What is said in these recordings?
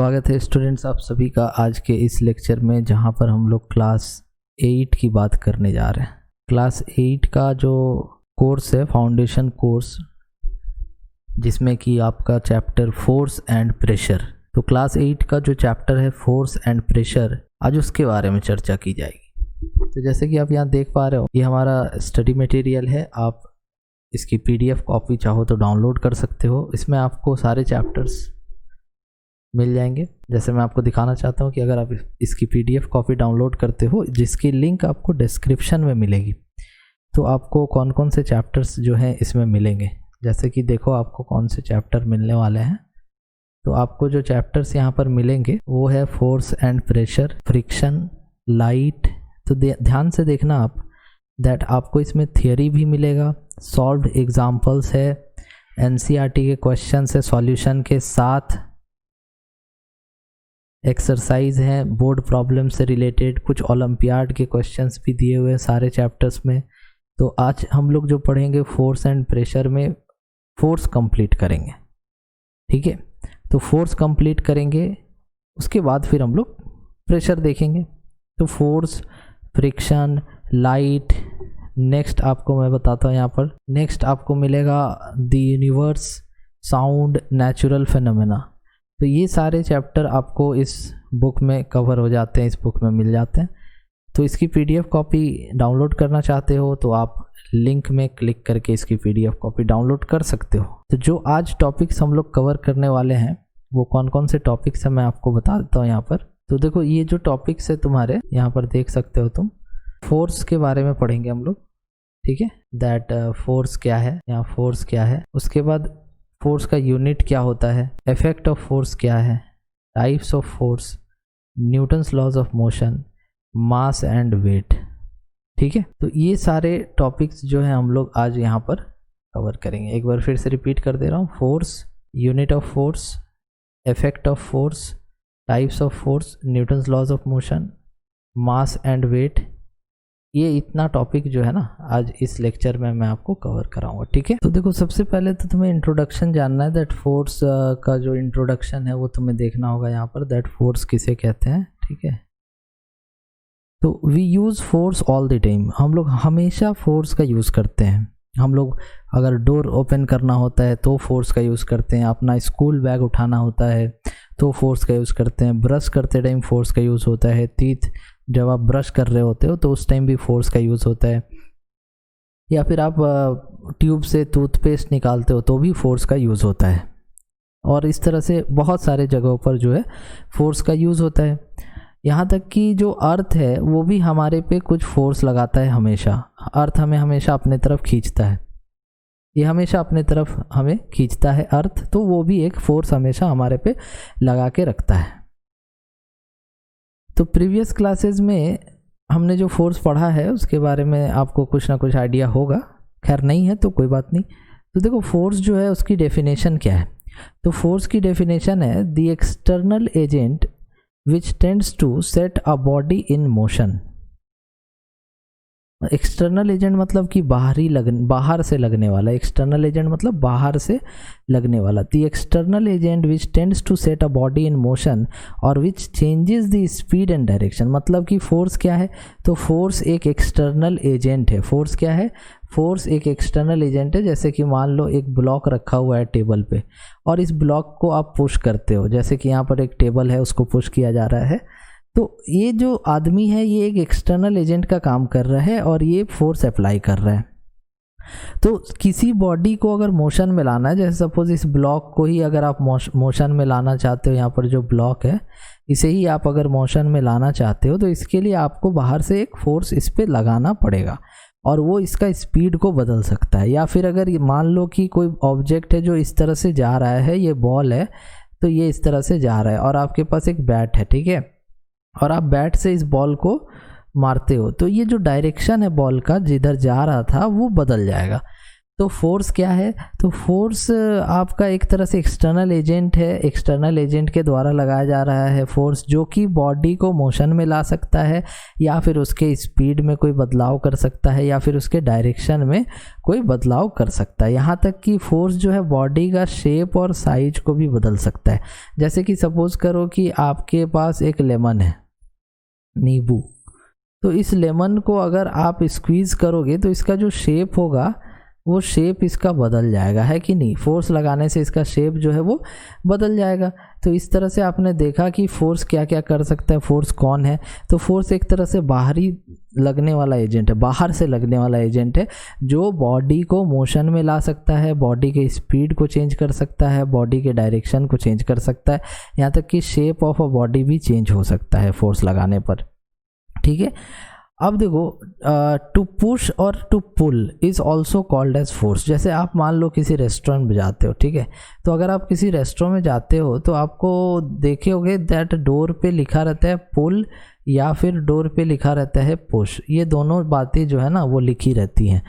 स्वागत है स्टूडेंट्स आप सभी का आज के इस लेक्चर में, जहां पर हम लोग क्लास 8 की बात करने जा रहे हैं। क्लास 8 का जो कोर्स है फाउंडेशन कोर्स, जिसमें कि आपका चैप्टर फोर्स एंड प्रेशर, तो क्लास 8 का जो चैप्टर है फोर्स एंड प्रेशर, आज उसके बारे में चर्चा की जाएगी। तो जैसे कि आप यहाँ देख पा रहे हो, ये हमारा स्टडी मटेरियल है। आप इसकी PDF कॉपी चाहो तो डाउनलोड कर सकते हो। इसमें आपको सारे चैप्टर्स मिल जाएंगे। जैसे मैं आपको दिखाना चाहता हूँ कि अगर आप इसकी PDF कॉपी डाउनलोड करते हो, जिसकी लिंक आपको डिस्क्रिप्शन में मिलेगी, तो आपको कौन कौन से चैप्टर्स जो हैं इसमें मिलेंगे। जैसे कि देखो आपको कौन से चैप्टर मिलने वाले हैं। तो आपको जो चैप्टर्स यहाँ पर मिलेंगे वो है force and pressure, friction, light. तो ध्यान से देखना आप दैट आपको इसमें थियरी भी मिलेगा, सॉल्व्ड एग्जाम्पल्स है, NCERT के क्वेश्चन है सॉल्यूशन के साथ, एक्सरसाइज हैं बोर्ड प्रॉब्लम से रिलेटेड, कुछ ओलंपियाड के क्वेश्चंस भी दिए हुए हैं सारे चैप्टर्स में। तो आज हम लोग जो पढ़ेंगे फोर्स एंड प्रेशर में फोर्स कंप्लीट करेंगे, ठीक है। तो फोर्स कंप्लीट करेंगे, उसके बाद फिर हम लोग प्रेशर देखेंगे। तो फोर्स, फ्रिक्शन, लाइट, नेक्स्ट आपको मैं बताता हूँ यहाँ पर, नेक्स्ट आपको मिलेगा the universe, sound, natural phenomena. तो ये सारे चैप्टर आपको इस बुक में कवर हो जाते हैं, इस बुक में मिल जाते हैं। तो इसकी PDF कॉपी डाउनलोड करना चाहते हो तो आप लिंक में क्लिक करके इसकी PDF कॉपी डाउनलोड कर सकते हो। तो जो आज टॉपिक्स हम लोग कवर करने वाले हैं वो कौन कौन से टॉपिक्स हैं मैं आपको बता देता हूँ यहाँ पर। तो देखो ये जो टॉपिक्स है तुम्हारे यहाँ पर देख सकते हो तुम, फोर्स के बारे में पढ़ेंगे हम लोग, ठीक है। दैट फोर्स क्या है, यहाँ फोर्स क्या है, उसके बाद फोर्स का यूनिट क्या होता है, इफेक्ट ऑफ फोर्स क्या है, types of force, Newton's laws of motion, mass and weight, ठीक है। तो ये सारे टॉपिक्स जो है हम लोग आज यहाँ पर कवर करेंगे। एक बार फिर से रिपीट कर दे रहा हूँ, force, unit of force, effect of force, types of force, Newton's laws of motion, mass and weight. ये इतना टॉपिक जो है ना आज इस लेक्चर में मैं आपको कवर कराऊंगा, ठीक है। तो देखो सबसे पहले तो तुम्हें इंट्रोडक्शन जानना है। दैट फोर्स का जो इंट्रोडक्शन है वो तुम्हें देखना होगा यहाँ पर, दैट फोर्स किसे कहते हैं, ठीक है। तो we use force all the time, हम लोग हमेशा फोर्स का यूज़ करते हैं। हम लोग अगर डोर ओपन करना होता है तो फोर्स का यूज़ करते हैं, अपना स्कूल बैग उठाना होता है तो फोर्स का यूज़ करते हैं, ब्रश करते टाइम फोर्स का यूज़ होता है, टीथ जब आप ब्रश कर रहे होते हो तो उस टाइम भी फोर्स का यूज़ होता है, या फिर आप ट्यूब से टूथपेस्ट निकालते हो तो भी फोर्स का यूज़ होता है। और इस तरह से बहुत सारे जगहों पर जो है फोर्स का यूज़ होता है। यहाँ तक कि जो अर्थ है वो भी हमारे पे कुछ फोर्स लगाता है हमेशा। अर्थ हमें हमेशा अपने तरफ खींचता है, ये हमेशा अपने तरफ हमें खींचता है अर्थ, तो वो भी एक फोर्स हमेशा हमारे पे लगा के रखता है। तो प्रीवियस क्लासेस में हमने जो फोर्स पढ़ा है उसके बारे में आपको कुछ ना कुछ आइडिया होगा, खैर नहीं है तो कोई बात नहीं। तो देखो फोर्स जो है उसकी डेफिनेशन क्या है। तो फोर्स की डेफिनेशन है the external agent which tends to set a body in motion. External agent मतलब कि बाहर से लगने वाला, एक्सटर्नल एजेंट मतलब बाहर से लगने वाला। The external agent which tends to set a body in motion और which changes the speed and direction. मतलब कि फोर्स क्या है, तो फोर्स एक एक्सटर्नल एजेंट है। फोर्स क्या है, फोर्स एक एक्सटर्नल एजेंट है। जैसे कि मान लो एक ब्लॉक रखा हुआ है टेबल पे और इस ब्लॉक को आप पुश करते हो, जैसे कि यहाँ पर एक टेबल है उसको पुश किया जा रहा है, तो ये जो आदमी है ये एक एक्सटर्नल एजेंट का काम कर रहा है और ये फोर्स अप्लाई कर रहा है। तो किसी बॉडी को अगर मोशन में लाना है, जैसे सपोज इस ब्लॉक को ही अगर आप मोशन में लाना चाहते हो, यहाँ पर जो ब्लॉक है इसे ही आप अगर मोशन में लाना चाहते हो तो इसके लिए आपको बाहर से एक फोर्स इस पर लगाना पड़ेगा और वो इसका स्पीड को बदल सकता है। या फिर अगर मान लो कि कोई ऑब्जेक्ट है जो इस तरह से जा रहा है, ये बॉल है तो ये इस तरह से जा रहा है और आपके पास एक बैट है, ठीक है, और आप बैट से इस बॉल को मारते हो, तो ये जो डायरेक्शन है बॉल का जिधर जा रहा था वो बदल जाएगा। तो फोर्स क्या है, तो फोर्स आपका एक तरह से एक्सटर्नल एजेंट है, एक्सटर्नल एजेंट के द्वारा लगाया जा रहा है फोर्स, जो कि बॉडी को मोशन में ला सकता है, या फिर उसके स्पीड में कोई बदलाव कर सकता है, या फिर उसके डायरेक्शन में कोई बदलाव कर सकता है। यहाँ तक कि फोर्स जो है बॉडी का शेप और साइज को भी बदल सकता है। जैसे कि सपोज करो कि आपके पास एक लेमन है, नींबू, तो इस लेमन को अगर आप स्क्वीज़ करोगे तो इसका जो शेप होगा वो शेप इसका बदल जाएगा, है कि नहीं। फोर्स लगाने से इसका शेप जो है वो बदल जाएगा। तो इस तरह से आपने देखा कि फोर्स क्या क्या कर सकता है, फोर्स कौन है। तो फोर्स एक तरह से बाहरी लगने वाला एजेंट है, बाहर से लगने वाला एजेंट है, जो बॉडी को मोशन में ला सकता है, बॉडी के स्पीड को चेंज कर सकता है, बॉडी के डायरेक्शन को चेंज कर सकता है, यहाँ तक कि शेप ऑफ अ बॉडी भी चेंज हो सकता है फोर्स लगाने पर, ठीक है। अब देखो, टू पुश और to pull is also called as force. जैसे आप मान लो किसी रेस्टोरेंट में जाते हो, ठीक है, तो अगर आप किसी रेस्टोरेंट में जाते हो तो आपको देखे होगे दैट डोर पे लिखा रहता है पुल या फिर डोर पे लिखा रहता है पुश। ये दोनों बातें जो है ना वो लिखी रहती हैं।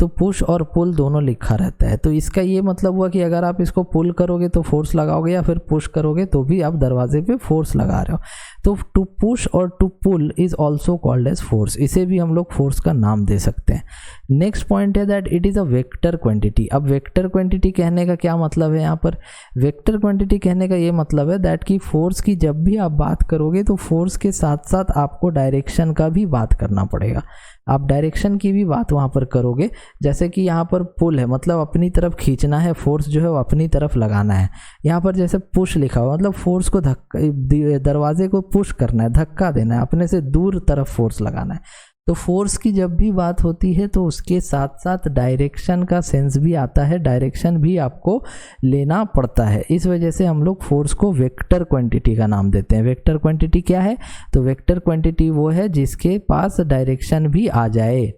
तो पुश और पुल दोनों लिखा रहता है। तो इसका ये मतलब हुआ कि अगर आप इसको पुल करोगे तो फोर्स लगाओगे, या फिर पुश करोगे तो भी आप दरवाजे पे फोर्स लगा रहे हो। तो टू पुश और to pull is also called as force. इसे भी हम लोग फोर्स का नाम दे सकते हैं। नेक्स्ट पॉइंट है that it is a vector quantity. अब वेक्टर क्वांटिटी कहने का क्या मतलब है यहाँ पर? वेक्टर क्वांटिटी कहने का ये मतलब है दैट कि फोर्स की जब भी आप बात करोगे तो फोर्स के साथ साथ आपको डायरेक्शन का भी बात करना पड़ेगा। आप डायरेक्शन की भी बात वहाँ पर करोगे। जैसे कि यहाँ पर पुल है, मतलब अपनी तरफ खींचना है, फोर्स जो है वो अपनी तरफ लगाना है। यहाँ पर जैसे पुश लिखा हुआ, मतलब फोर्स को दरवाजे को पुश करना है, धक्का देना है, अपने से दूर तरफ फोर्स लगाना है। तो फोर्स की जब भी बात होती है तो उसके साथ साथ डायरेक्शन का सेंस भी आता है, डायरेक्शन भी आपको लेना पड़ता है। इस वजह से हम लोग फोर्स को वेक्टर क्वांटिटी का नाम देते हैं। वेक्टर क्वांटिटी क्या है? तो वेक्टर क्वांटिटी वो है जिसके पास डायरेक्शन भी आ जाए।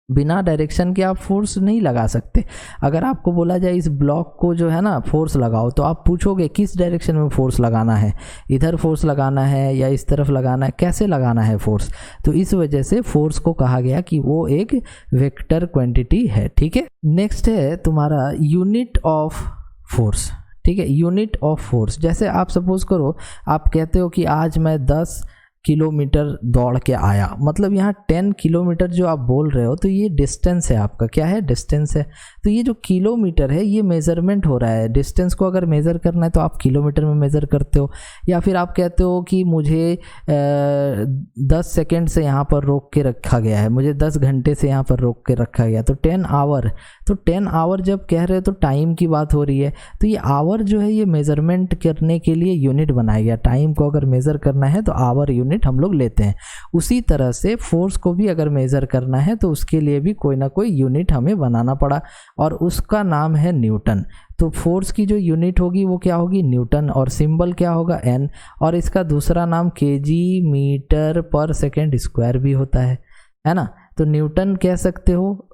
बिना डायरेक्शन के आप फोर्स नहीं लगा सकते। अगर आपको बोला जाए इस ब्लॉक को जो है ना फोर्स लगाओ, तो आप पूछोगे किस डायरेक्शन में फोर्स लगाना है, इधर फोर्स लगाना है या इस तरफ लगाना है, कैसे लगाना है फोर्स। तो इस वजह से फोर्स को कहा गया कि वो एक वेक्टर क्वांटिटी है, ठीक है। नेक्स्ट है तुम्हारा यूनिट ऑफ फोर्स, ठीक है। यूनिट ऑफ फोर्स, जैसे आप सपोज करो आप कहते हो कि आज मैं 10 किलोमीटर दौड़ के आया, मतलब यहाँ 10 किलोमीटर जो आप बोल रहे हो तो ये डिस्टेंस है आपका, क्या है? डिस्टेंस है। तो ये जो किलोमीटर है ये मेज़रमेंट हो रहा है। डिस्टेंस को अगर मेज़र करना है तो आप किलोमीटर में मेज़र करते हो। या फिर आप कहते हो कि मुझे 10 सेकेंड से यहाँ पर रोक के रखा गया है, मुझे 10 घंटे से यहाँ पर रोक के रखा गया, तो 10 आवर। तो 10 आवर जब कह रहे हो तो टाइम की बात हो रही है। तो ये आवर जो है ये मेज़रमेंट करने के लिए यूनिट बनाया गया। टाइम को अगर मेज़र करना है तो आवर यूनिट हम लोग लेते हैं। उसी तरह से फोर्स को भी अगर मेज़र करना है तो उसके लिए भी कोई ना कोई यूनिट हमें बनाना पड़ा, और उसका नाम है न्यूटन। तो फोर्स की जो यूनिट होगी वो क्या होगी? न्यूटन, और सिंबल क्या होगा? एन, और इसका दूसरा नाम KG metre per second square भी होता है ना। तो न्यूटन कह सकते हो,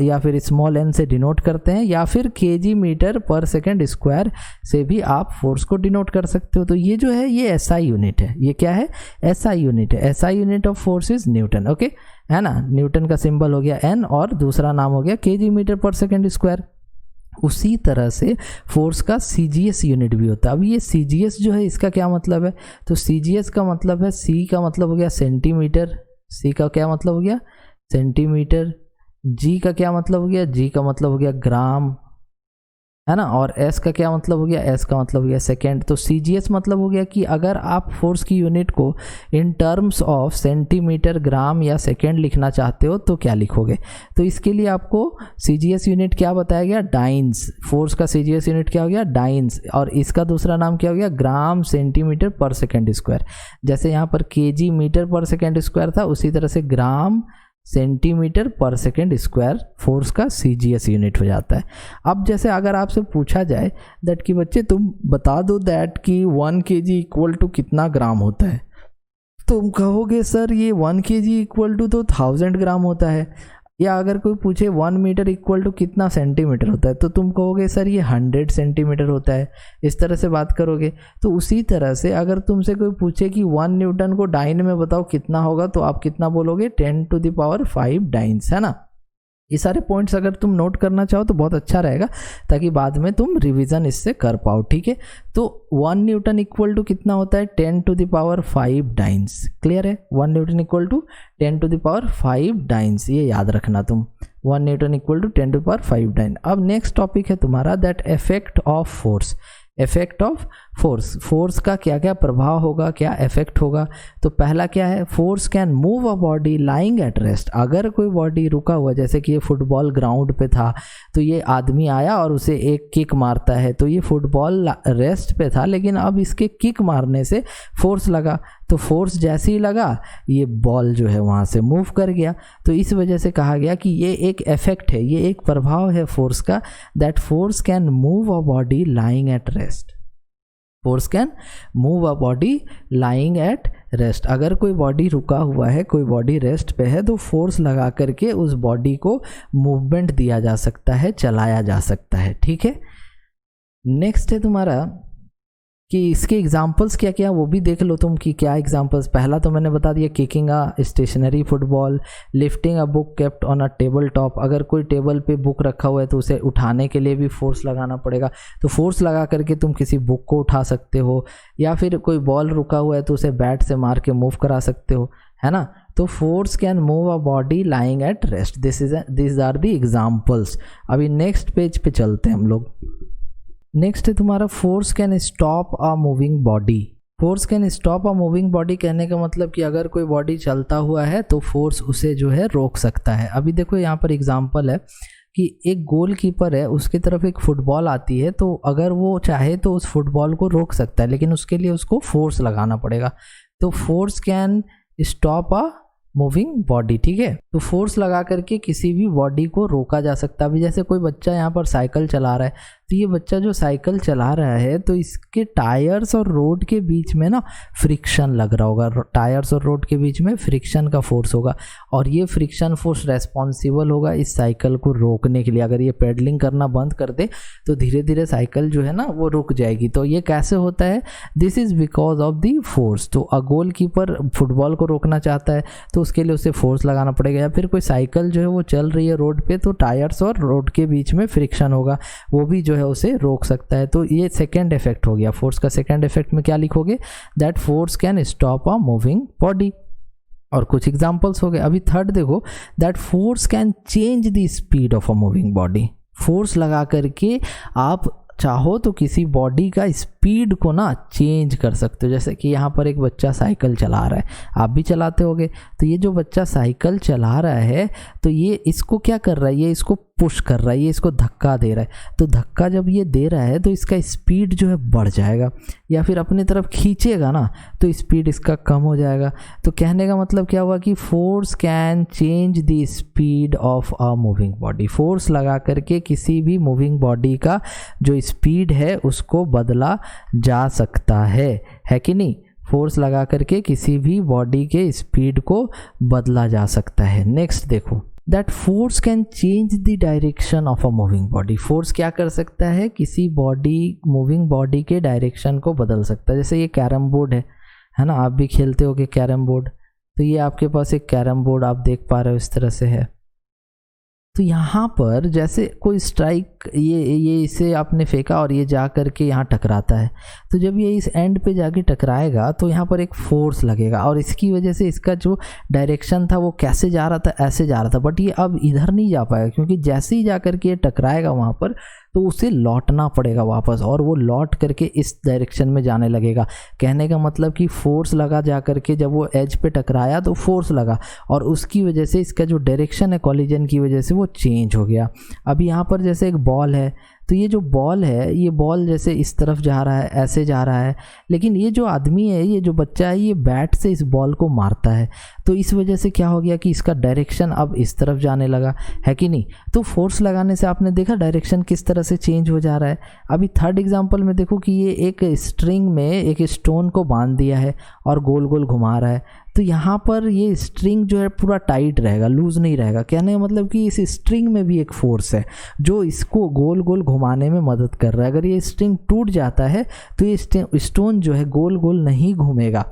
या फिर स्मॉल एन से डिनोट करते हैं, या फिर KG metre per second square से भी आप फोर्स को डिनोट कर सकते हो। तो ये जो है ये एसआई यूनिट है। ये क्या है? एसआई यूनिट है। SI unit of force is Newton, okay, है ना। न्यूटन का सिंबल हो गया एन और दूसरा नाम हो गया KG metre per second square. उसी तरह से फोर्स का सीजीएस यूनिट भी होता है। अब ये सीजीएस जो है इसका क्या मतलब है? तो सीजीएस का मतलब है, सी का मतलब हो गया सेंटीमीटर, सी का क्या मतलब हो गया? सेंटीमीटर। जी का क्या मतलब हो गया? जी का मतलब हो गया ग्राम, है ना। और एस का क्या मतलब हो गया? एस का मतलब हो गया सेकेंड। तो सीजीएस मतलब हो गया कि अगर आप फोर्स की यूनिट को इन टर्म्स ऑफ सेंटीमीटर, ग्राम या सेकेंड लिखना चाहते हो तो क्या लिखोगे? तो इसके लिए आपको सीजीएस यूनिट क्या बताया गया? डाइन्स। फोर्स का सीजीएस यूनिट क्या हो गया? डाइन्स। और इसका दूसरा नाम क्या हो गया? ग्राम सेंटीमीटर पर सेकेंड स्क्वायर। जैसे यहाँ पर KG metre per second square था, उसी तरह से ग्राम सेंटीमीटर पर सेकेंड स्क्वायर फोर्स का सीजीएस यूनिट हो जाता है। अब जैसे अगर आपसे पूछा जाए दैट कि बच्चे तुम बता दो दैट कि 1 kg इक्वल टू कितना ग्राम होता है, तुम कहोगे सर ये 1 kg इक्वल टू तो 1000 ग्राम होता है। या अगर कोई पूछे 1 मीटर इक्वल टू कितना सेंटीमीटर होता है, तो तुम कहोगे सर ये 100 सेंटीमीटर होता है। इस तरह से बात करोगे। तो उसी तरह से अगर तुमसे कोई पूछे कि 1 न्यूटन को डाइन में बताओ कितना होगा, तो आप कितना बोलोगे? 10 to the power 5 डाइन्स, है ना। ये सारे पॉइंट्स अगर तुम नोट करना चाहो तो बहुत अच्छा रहेगा, ताकि बाद में तुम रिवीजन इससे कर पाओ, ठीक है। तो 1 न्यूटन इक्वल टू कितना होता है, 10⁵ डाइन्स। क्लियर है, 1 न्यूटन इक्वल टू 10⁵ डाइन्स, ये याद रखना तुम, 1 न्यूटन इक्वल टू 10⁵ डाइन। अब नेक्स्ट टॉपिक है तुम्हारा that effect of force. Effect of force, force का क्या क्या प्रभाव होगा, क्या इफेक्ट होगा। तो पहला क्या है, force can move a body lying at rest. अगर कोई बॉडी रुका हुआ, जैसे कि ये फुटबॉल ग्राउंड पे था, तो ये आदमी आया और उसे एक किक मारता है, तो ये फुटबॉल रेस्ट पे था, लेकिन अब इसके किक मारने से फोर्स लगा, तो फोर्स जैसे ही लगा ये बॉल जो है वहाँ से मूव कर गया। तो इस वजह से कहा गया कि ये एक इफेक्ट है, ये एक प्रभाव है फोर्स का, that force can move a body lying at rest. Force can move a body lying at rest. अगर कोई बॉडी रुका हुआ है, कोई बॉडी रेस्ट पे है, तो फोर्स लगा करके उस बॉडी को मूवमेंट दिया जा सकता है, चलाया जा सकता है, ठीक है। नेक्स्ट है तुम्हारा कि इसके एग्जाम्पल्स क्या क्या, वो भी देख लो तुम कि क्या एग्जाम्पल्स। पहला तो मैंने बता दिया, kicking a stationary football, lifting a book kept on a table top. अगर कोई टेबल पे बुक रखा हुआ है तो उसे उठाने के लिए भी फोर्स लगाना पड़ेगा, तो फोर्स लगा करके तुम किसी बुक को उठा सकते हो। या फिर कोई बॉल रुका हुआ है तो उसे बैट से मार के मूव करा सकते हो, है ना। तो force can move a body lying at rest, this are the examples. अभी नेक्स्ट पेज पे चलते हैं हम लोग। नेक्स्ट है तुम्हारा force can stop a moving body. Force can stop a moving body कहने का मतलब कि अगर कोई बॉडी चलता हुआ है तो फोर्स उसे जो है रोक सकता है। अभी देखो यहाँ पर एग्जांपल है कि एक गोलकीपर है, उसकी तरफ एक फुटबॉल आती है, तो अगर वो चाहे तो उस फुटबॉल को रोक सकता है, लेकिन उसके लिए उसको फोर्स लगाना पड़ेगा। तो force can stop a moving body, ठीक है। तो फोर्स लगा करके किसी भी बॉडी को रोका जा सकता है। अभी जैसे कोई बच्चा यहाँ पर साइकिल चला रहा है, तो ये बच्चा जो साइकिल चला रहा है तो इसके टायर्स और रोड के बीच में ना फ्रिक्शन लग रहा होगा, टायर्स और रोड के बीच में फ्रिक्शन का फोर्स होगा, और ये फ्रिक्शन फोर्स रेस्पॉन्सिबल होगा इस साइकिल को रोकने के लिए। अगर ये पेडलिंग करना बंद कर दे तो धीरे धीरे साइकिल जो है ना वो रुक जाएगी। तो ये कैसे होता है, this is because of the force. तो अ गोलकीपर फुटबॉल को रोकना चाहता है तो उसके लिए उसे फोर्स लगाना पड़ेगा। या फिर कोई साइकिल जो है वो चल रही है रोड पे, तो टायर्स और रोड के बीच में फ्रिक्शन होगा, वो भी जो है उसे रोक सकता है। तो ये सेकेंड इफेक्ट हो गया। फोर्स का सेकेंड इफेक्ट में क्या लिखोगे, that force can stop a moving body. और कुछ एग्जांपल्स हो गए। अभी थर्ड देखो, that force can change the speed of a moving body. Force लगा करके आप चाहो तो किसी बॉडी का स्पीड को ना चेंज कर सकते हो। जैसे कि यहाँ पर एक बच्चा साइकिल चला रहा है, आप भी चलाते होगे, तो ये जो बच्चा साइकिल चला रहा है तो ये इसको क्या कर रहा है, ये इसको पुश कर रहा है, ये इसको धक्का दे रहा है। तो धक्का जब ये दे रहा है तो इसका स्पीड जो है बढ़ जाएगा, या फिर अपनी तरफ खींचेगा ना तो स्पीड इसका कम हो जाएगा। तो कहने का मतलब क्या हुआ कि force can change the speed of a moving body. Force लगा करके किसी भी मूविंग बॉडी का जो स्पीड है उसको बदला जा सकता है कि नहीं। फोर्स लगा करके किसी भी बॉडी के स्पीड को बदला जा सकता है। नेक्स्ट देखो, that force can change the direction of a moving body. Force क्या कर सकता है, किसी बॉडी मूविंग बॉडी के डायरेक्शन को बदल सकता है। जैसे ये कैरम बोर्ड है ना, आप भी खेलते होगे कैरम बोर्ड, तो ये आपके पास एक कैरम बोर्ड आप देख पा रहे हो इस तरह से है। तो यहाँ पर जैसे कोई स्ट्राइक ये इसे आपने फेंका और ये जा करके यहाँ टकराता है, तो जब ये इस एंड पे जाके टकराएगा तो यहाँ पर एक फोर्स लगेगा, और इसकी वजह से इसका जो डायरेक्शन था वो कैसे जा रहा था, ऐसे जा रहा था, बट ये अब इधर नहीं जा पाएगा, क्योंकि जैसे ही जा करके ये टकराएगा वहाँ पर तो उसे लौटना पड़ेगा वापस, और वो लौट करके इस डायरेक्शन में जाने लगेगा। कहने का मतलब कि फोर्स लगा जा करके, जब वो एज पे टकराया तो फोर्स लगा, और उसकी वजह से इसका जो डायरेक्शन है कॉलिजन की वजह से वो चेंज हो गया। अब यहाँ पर जैसे एक बॉल है, तो ये जो बॉल है, ये बॉल जैसे इस तरफ जा रहा है, ऐसे जा रहा है, लेकिन ये जो आदमी है, ये जो बच्चा है, ये बैट से इस बॉल को मारता है, तो इस वजह से क्या हो गया कि इसका डायरेक्शन अब इस तरफ जाने लगा, है कि नहीं। तो फोर्स लगाने से आपने देखा डायरेक्शन किस तरह से चेंज हो जा रहा है। अभी थर्ड एग्जांपल में देखो कि ये एक स्ट्रिंग में एक स्टोन को बांध दिया है और गोल गोल घुमा रहा है, तो यहाँ पर ये स्ट्रिंग जो है पूरा टाइट रहेगा, लूज नहीं रहेगा। कहने का मतलब कि इस स्ट्रिंग में भी एक फोर्स है जो इसको गोल गोल घुमाने में मदद कर रहा है। अगर ये स्ट्रिंग टूट जाता है तो ये स्टोन जो है गोल गोल नहीं घूमेगा,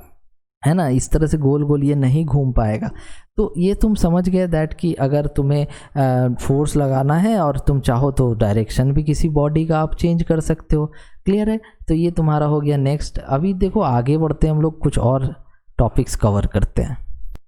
है ना, इस तरह से गोल गोल ये नहीं घूम पाएगा। तो ये तुम समझ गए दैट कि अगर तुम्हें फोर्स लगाना है और तुम चाहो तो डायरेक्शन भी किसी बॉडी का आप चेंज कर सकते हो। क्लियर है? तो ये तुम्हारा हो गया नेक्स्ट। अभी देखो आगे बढ़ते हैं हम लोग, कुछ और टॉपिक्स कवर करते हैं।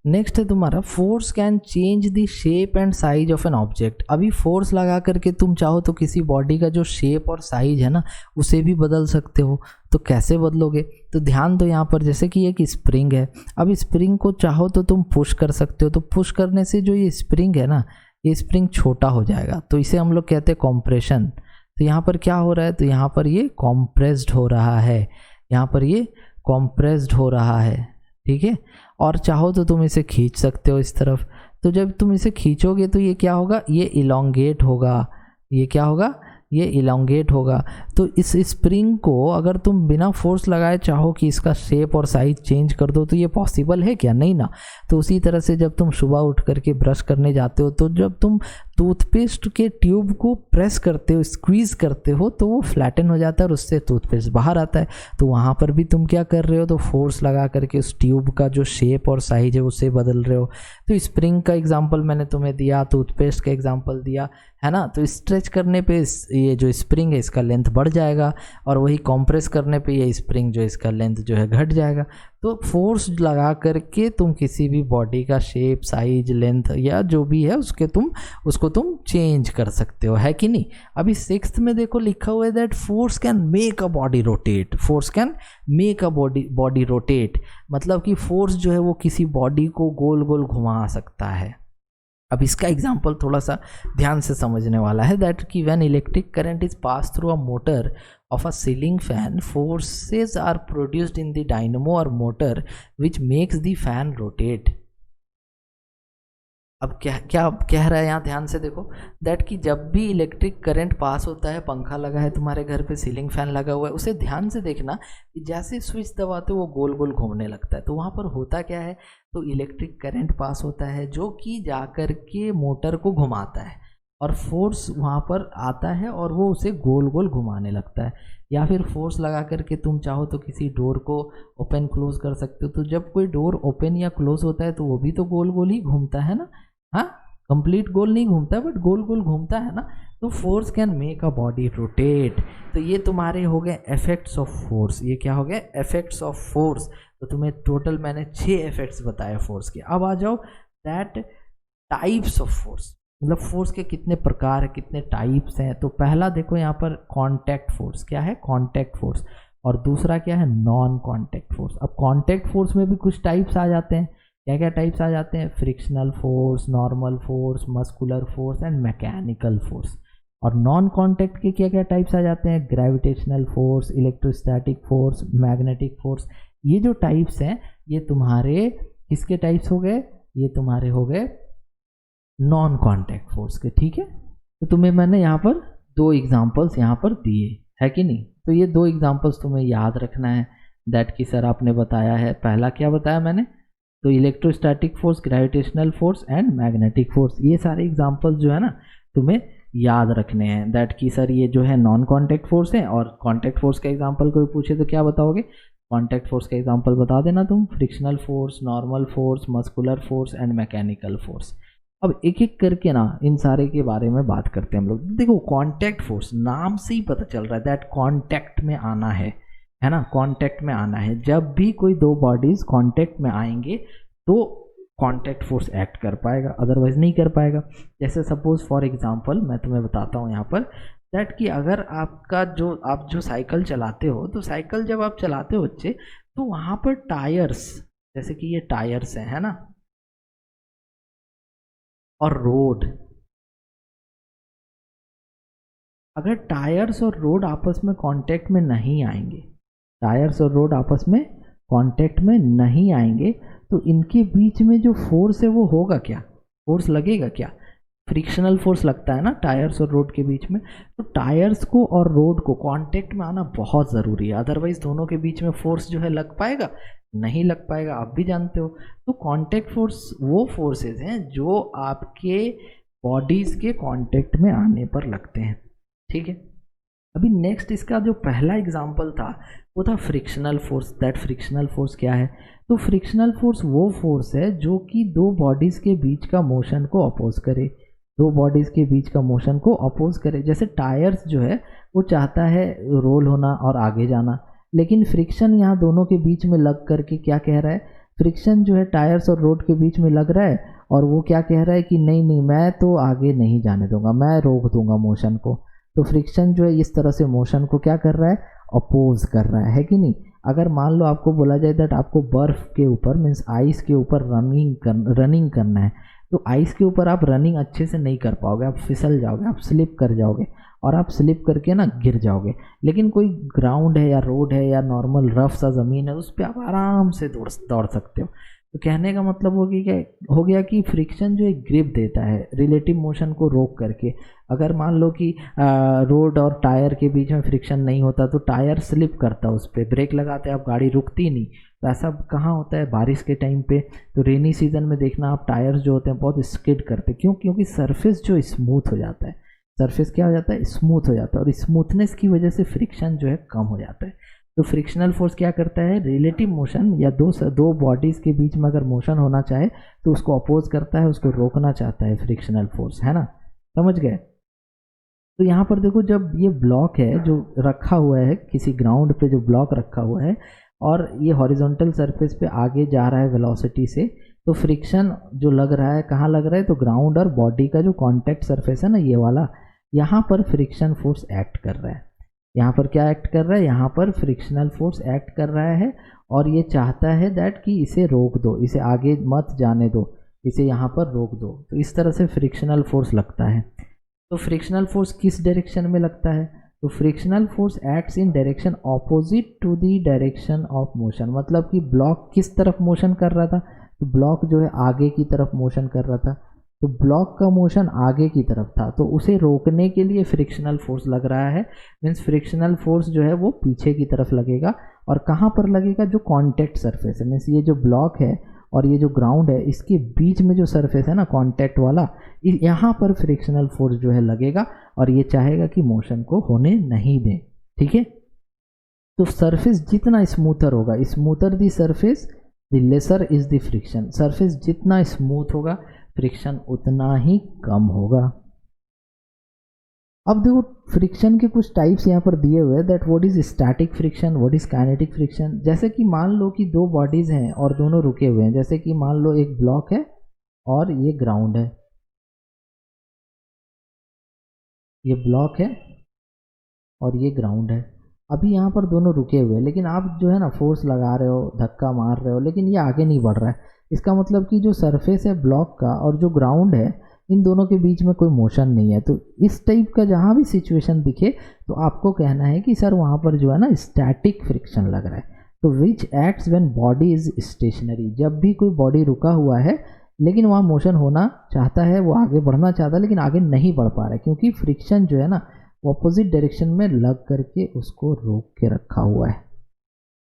नेक्स्ट है तुम्हारा force can change the shape and size of an object. अभी फोर्स लगा करके तुम चाहो तो किसी बॉडी का जो शेप और साइज है ना उसे भी बदल सकते हो। तो कैसे बदलोगे? तो ध्यान दो यहाँ पर, जैसे कि एक स्प्रिंग है, अब स्प्रिंग को चाहो तो तुम पुश कर सकते हो। तो पुश करने से जो ये स्प्रिंग है ना, ये स्प्रिंग छोटा हो जाएगा, तो इसे हम लोग कहते हैं कॉम्प्रेशन। तो यहाँ पर क्या हो रहा है? तो यहाँ पर ये कॉम्प्रेस्ड हो रहा है, यहाँ पर ये कॉम्प्रेस्ड हो रहा है, ठीक है। और चाहो तो तुम इसे खींच सकते हो इस तरफ। तो जब तुम इसे खींचोगे तो ये क्या होगा? ये इलोंगेट होगा। ये क्या होगा? ये इलोंगेट होगा। तो इस स्प्रिंग को अगर तुम बिना फोर्स लगाए चाहो कि इसका शेप और साइज चेंज कर दो तो ये पॉसिबल है क्या? नहीं ना। तो उसी तरह से जब तुम सुबह उठ करके ब्रश करने जाते हो तो जब तुम टूथपेस्ट के ट्यूब को प्रेस करते हो, स्क्वीज़ करते हो, तो वो फ्लैटन हो जाता है और उससे टूथपेस्ट बाहर आता है। तो वहाँ पर भी तुम क्या कर रहे हो? तो फोर्स लगा करके उस ट्यूब का जो शेप और साइज है उसे बदल रहे हो। तो स्प्रिंग का एग्जांपल मैंने तुम्हें दिया, टूथपेस्ट का एग्जांपल दिया, है ना। तो स्ट्रेच करने पे ये जो स्प्रिंग है इसका लेंथ बढ़ जाएगा और वही कंप्रेस करने पे ये स्प्रिंग जो इसका लेंथ जो है घट जाएगा। तो फोर्स लगा करके तुम किसी भी बॉडी का शेप, साइज, लेंथ या जो भी है उसको तुम चेंज कर सकते हो, है कि नहीं। अभी 6th में देखो लिखा हुआ है that force can make a body rotate. Force can make a body rotate, मतलब कि फोर्स जो है वो किसी बॉडी को गोल गोल घुमा सकता है। अब इसका एग्जांपल थोड़ा सा ध्यान से समझने वाला है दैट कि when electric current is pass through a motor of a ceiling fan, forces are produced in the dynamo or motor which makes the fan rotate. अब क्या क्या कह रहा है यहाँ, ध्यान से देखो दैट कि जब भी इलेक्ट्रिक करंट पास होता है, पंखा लगा है तुम्हारे घर पे, सीलिंग फैन लगा हुआ है, उसे ध्यान से देखना कि जैसे स्विच दबाते हो वो गोल गोल घूमने लगता है। तो वहाँ पर होता क्या है? तो इलेक्ट्रिक करंट पास होता है जो कि जा कर के मोटर को घुमाता है और फोर्स वहाँ पर आता है और वो उसे गोल गोल घुमाने लगता है। या फिर फोर्स लगा करके तुम चाहो तो किसी डोर को ओपन क्लोज कर सकते हो। तो जब कोई डोर ओपन या क्लोज होता है तो वो भी तो गोल गोल ही घूमता है ना। हाँ, कंप्लीट गोल नहीं घूमता बट गोल गोल घूमता है ना। तो force can make a body rotate. तो ये तुम्हारे हो गए इफेक्ट्स ऑफ फोर्स। ये क्या हो गए? Effects of force. तो तुम्हें टोटल मैंने 6 इफेक्ट्स बताए फोर्स के। अब आ जाओ दैट टाइप्स ऑफ फोर्स, मतलब फोर्स के कितने प्रकार है, कितने टाइप्स हैं। तो पहला देखो यहाँ पर कॉन्टैक्ट फोर्स। क्या है? Contact force. और दूसरा क्या है? Non contact force. अब कॉन्टैक्ट फोर्स में भी कुछ टाइप्स आ जाते हैं। क्या क्या टाइप्स आ जाते हैं? Frictional force, normal force, muscular force and mechanical force. और नॉन कॉन्टैक्ट के क्या क्या टाइप्स आ जाते हैं? Gravitational force, electrostatic force, magnetic force. ये जो टाइप्स हैं ये तुम्हारे किसके टाइप्स हो गए? ये तुम्हारे हो गए नॉन कॉन्टैक्ट फोर्स के, ठीक है। तो तुम्हें मैंने यहाँ पर 2 एग्जांपल्स यहाँ पर दिए, है कि नहीं। तो ये 2 एग्जांपल्स तुम्हें याद रखना है दैट कि सर आपने बताया है। पहला क्या बताया मैंने? तो electrostatic force, gravitational force and magnetic force. ये सारे एग्जांपल्स जो है ना तुम्हें याद रखने हैं दैट कि सर ये जो है नॉन कॉन्टैक्ट फोर्स है। और कॉन्टैक्ट फोर्स का एग्जाम्पल कोई पूछे तो क्या बताओगे? कॉन्टैक्ट फोर्स का एग्जाम्पल बता देना तुम। Frictional force, normal force, muscular force and mechanical force. अब एक एक करके ना इन सारे के बारे में बात करते हैं हम लोग। देखो कॉन्टैक्ट फोर्स नाम से ही पता चल रहा है दैट कॉन्टैक्ट में आना है ना। कॉन्टैक्ट में आना है। जब भी कोई 2 बॉडीज कॉन्टैक्ट में आएंगे तो कॉन्टैक्ट फोर्स एक्ट कर पाएगा, अदरवाइज नहीं कर पाएगा। जैसे सपोज फॉर एग्जांपल मैं तुम्हें बताता हूँ यहाँ पर दैट कि अगर आप जो साइकिल चलाते हो, तो साइकिल जब आप चलाते हो बच्चे, तो वहाँ पर टायर्स, जैसे कि ये टायर्स हैं, है ना, और रोड, अगर टायर्स और रोड आपस में कांटेक्ट में नहीं आएंगे, टायर्स और रोड आपस में कांटेक्ट में नहीं आएंगे, तो इनके बीच में जो फोर्स है वो होगा क्या? फोर्स लगेगा क्या? फ्रिक्शनल फोर्स लगता है ना टायर्स और रोड के बीच में। तो टायर्स को और रोड को कांटेक्ट में आना बहुत ज़रूरी है, अदरवाइज दोनों के बीच में फोर्स जो है लग पाएगा? नहीं लग पाएगा, आप भी जानते हो। तो कांटेक्ट फोर्स वो फोर्सेस हैं जो आपके बॉडीज के कांटेक्ट में आने पर लगते हैं, ठीक है। अभी नेक्स्ट इसका जो पहला एग्जाम्पल था वो था frictional force. That frictional force क्या है? तो फ्रिक्शनल फोर्स वो फोर्स है जो कि दो बॉडीज के बीच का मोशन को अपोज करे, दो बॉडीज के बीच का मोशन को अपोज करे। जैसे टायर्स जो है वो चाहता है रोल होना और आगे जाना, लेकिन फ्रिक्शन यहाँ दोनों के बीच में लग करके क्या कह रहा है? फ्रिक्शन जो है टायर्स और रोड के बीच में लग रहा है और वो क्या कह रहा है कि नहीं नहीं मैं तो आगे नहीं जाने दूंगा, मैं रोक दूंगा मोशन को। तो फ्रिक्शन जो है इस तरह से मोशन को क्या कर रहा है? अपोज कर रहा है कि नहीं? अगर मान लो आपको बोला जाए दैट आपको बर्फ के ऊपर मीन्स आइस के ऊपर रनिंग करना है, तो आइस के ऊपर आप रनिंग अच्छे से नहीं कर पाओगे, आप फिसल जाओगे, आप स्लिप कर जाओगे और आप स्लिप करके ना गिर जाओगे। लेकिन कोई ग्राउंड है या रोड है या नॉर्मल रफ सा ज़मीन है उस पर आप आराम से दौड़ सकते हो। तो कहने का मतलब हो गया कि फ्रिक्शन जो एक ग्रिप देता है रिलेटिव मोशन को रोक करके। अगर मान लो कि रोड और टायर के बीच में फ्रिक्शन नहीं होता तो टायर स्लिप करता, उस पर ब्रेक लगाते आप गाड़ी रुकती नहीं। तो ऐसा कहाँ होता है? बारिश के टाइम पे। तो रेनी सीजन में देखना आप टायर्स जो होते हैं बहुत स्किड करते, क्यों? क्योंकि सरफेस जो स्मूथ हो जाता है, सरफेस क्या हो जाता है? स्मूथ हो जाता है, और स्मूथनेस की वजह से फ्रिक्शन जो है कम हो जाता है। तो फ्रिक्शनल फोर्स क्या करता है? रिलेटिव मोशन या दो बॉडीज के बीच में अगर मोशन होना चाहे तो उसको अपोज करता है, उसको रोकना चाहता है फ्रिक्शनल फोर्स, है ना? समझ गए? तो यहाँ पर देखो, जब ये ब्लॉक है जो रखा हुआ है किसी ग्राउंड पे, जो ब्लॉक रखा हुआ है और ये हॉरिजॉन्टल सरफेस पे आगे जा रहा है वेलोसिटी से, तो फ्रिक्शन जो लग रहा है कहाँ लग रहा है? तो ग्राउंड और बॉडी का जो कॉन्टैक्ट सरफेस है ना ये वाला, यहाँ पर फ्रिक्शन फोर्स एक्ट कर रहा है। यहाँ पर क्या एक्ट कर रहा है? यहाँ पर फ्रिक्शनल फोर्स एक्ट कर रहा है और ये चाहता है दैट कि इसे रोक दो, इसे आगे मत जाने दो, इसे यहाँ पर रोक दो। तो इस तरह से फ्रिक्शनल फोर्स लगता है। तो फ्रिक्शनल फोर्स किस डायरेक्शन में लगता है? तो frictional force acts in direction opposite to the direction of motion. मतलब कि ब्लॉक किस तरफ मोशन कर रहा था? तो ब्लॉक जो है आगे की तरफ मोशन कर रहा था, तो ब्लॉक का मोशन आगे की तरफ था, तो उसे रोकने के लिए फ्रिक्शनल फोर्स लग रहा है। मीन्स फ्रिक्शनल फोर्स जो है वो पीछे की तरफ लगेगा। और कहाँ पर लगेगा? जो कॉन्टैक्ट सरफेस है, मीन्स ये जो ब्लॉक है और ये जो ग्राउंड है इसके बीच में जो सरफेस है ना कॉन्टैक्ट वाला, यहाँ पर फ्रिक्शनल फोर्स जो है लगेगा और ये चाहेगा कि मोशन को होने नहीं दें। ठीक है? तो सरफेस जितना स्मूथर होगा, smoother the surface the lesser is the friction. Surface जितना स्मूथ होगा फ्रिक्शन उतना ही कम होगा। अब देखो फ्रिक्शन के कुछ टाइप्स यहाँ पर दिए हुए हैं, that what is static friction, what is kinetic friction. जैसे कि मान लो कि दो बॉडीज हैं और दोनों रुके हुए हैं, जैसे कि मान लो एक ब्लॉक है और ये ग्राउंड है, ये ब्लॉक है और ये ग्राउंड है। अभी यहाँ पर दोनों रुके हुए हैं, लेकिन आप जो है ना फोर्स लगा रहे हो, धक्का मार रहे हो, लेकिन ये आगे नहीं बढ़ रहा है। इसका मतलब कि जो सरफेस है ब्लॉक का और जो ग्राउंड है, इन दोनों के बीच में कोई मोशन नहीं है। तो इस टाइप का जहाँ भी सिचुएशन दिखे तो आपको कहना है कि सर वहाँ पर जो है ना स्टैटिक फ्रिक्शन लग रहा है। तो which acts when body is stationary. जब भी कोई बॉडी रुका हुआ है लेकिन वहाँ मोशन होना चाहता है, वो आगे बढ़ना चाहता है लेकिन आगे नहीं बढ़ पा रहा है, क्योंकि फ्रिक्शन जो है ना ऑपोजिट डायरेक्शन में लग करके उसको रोक के रखा हुआ है।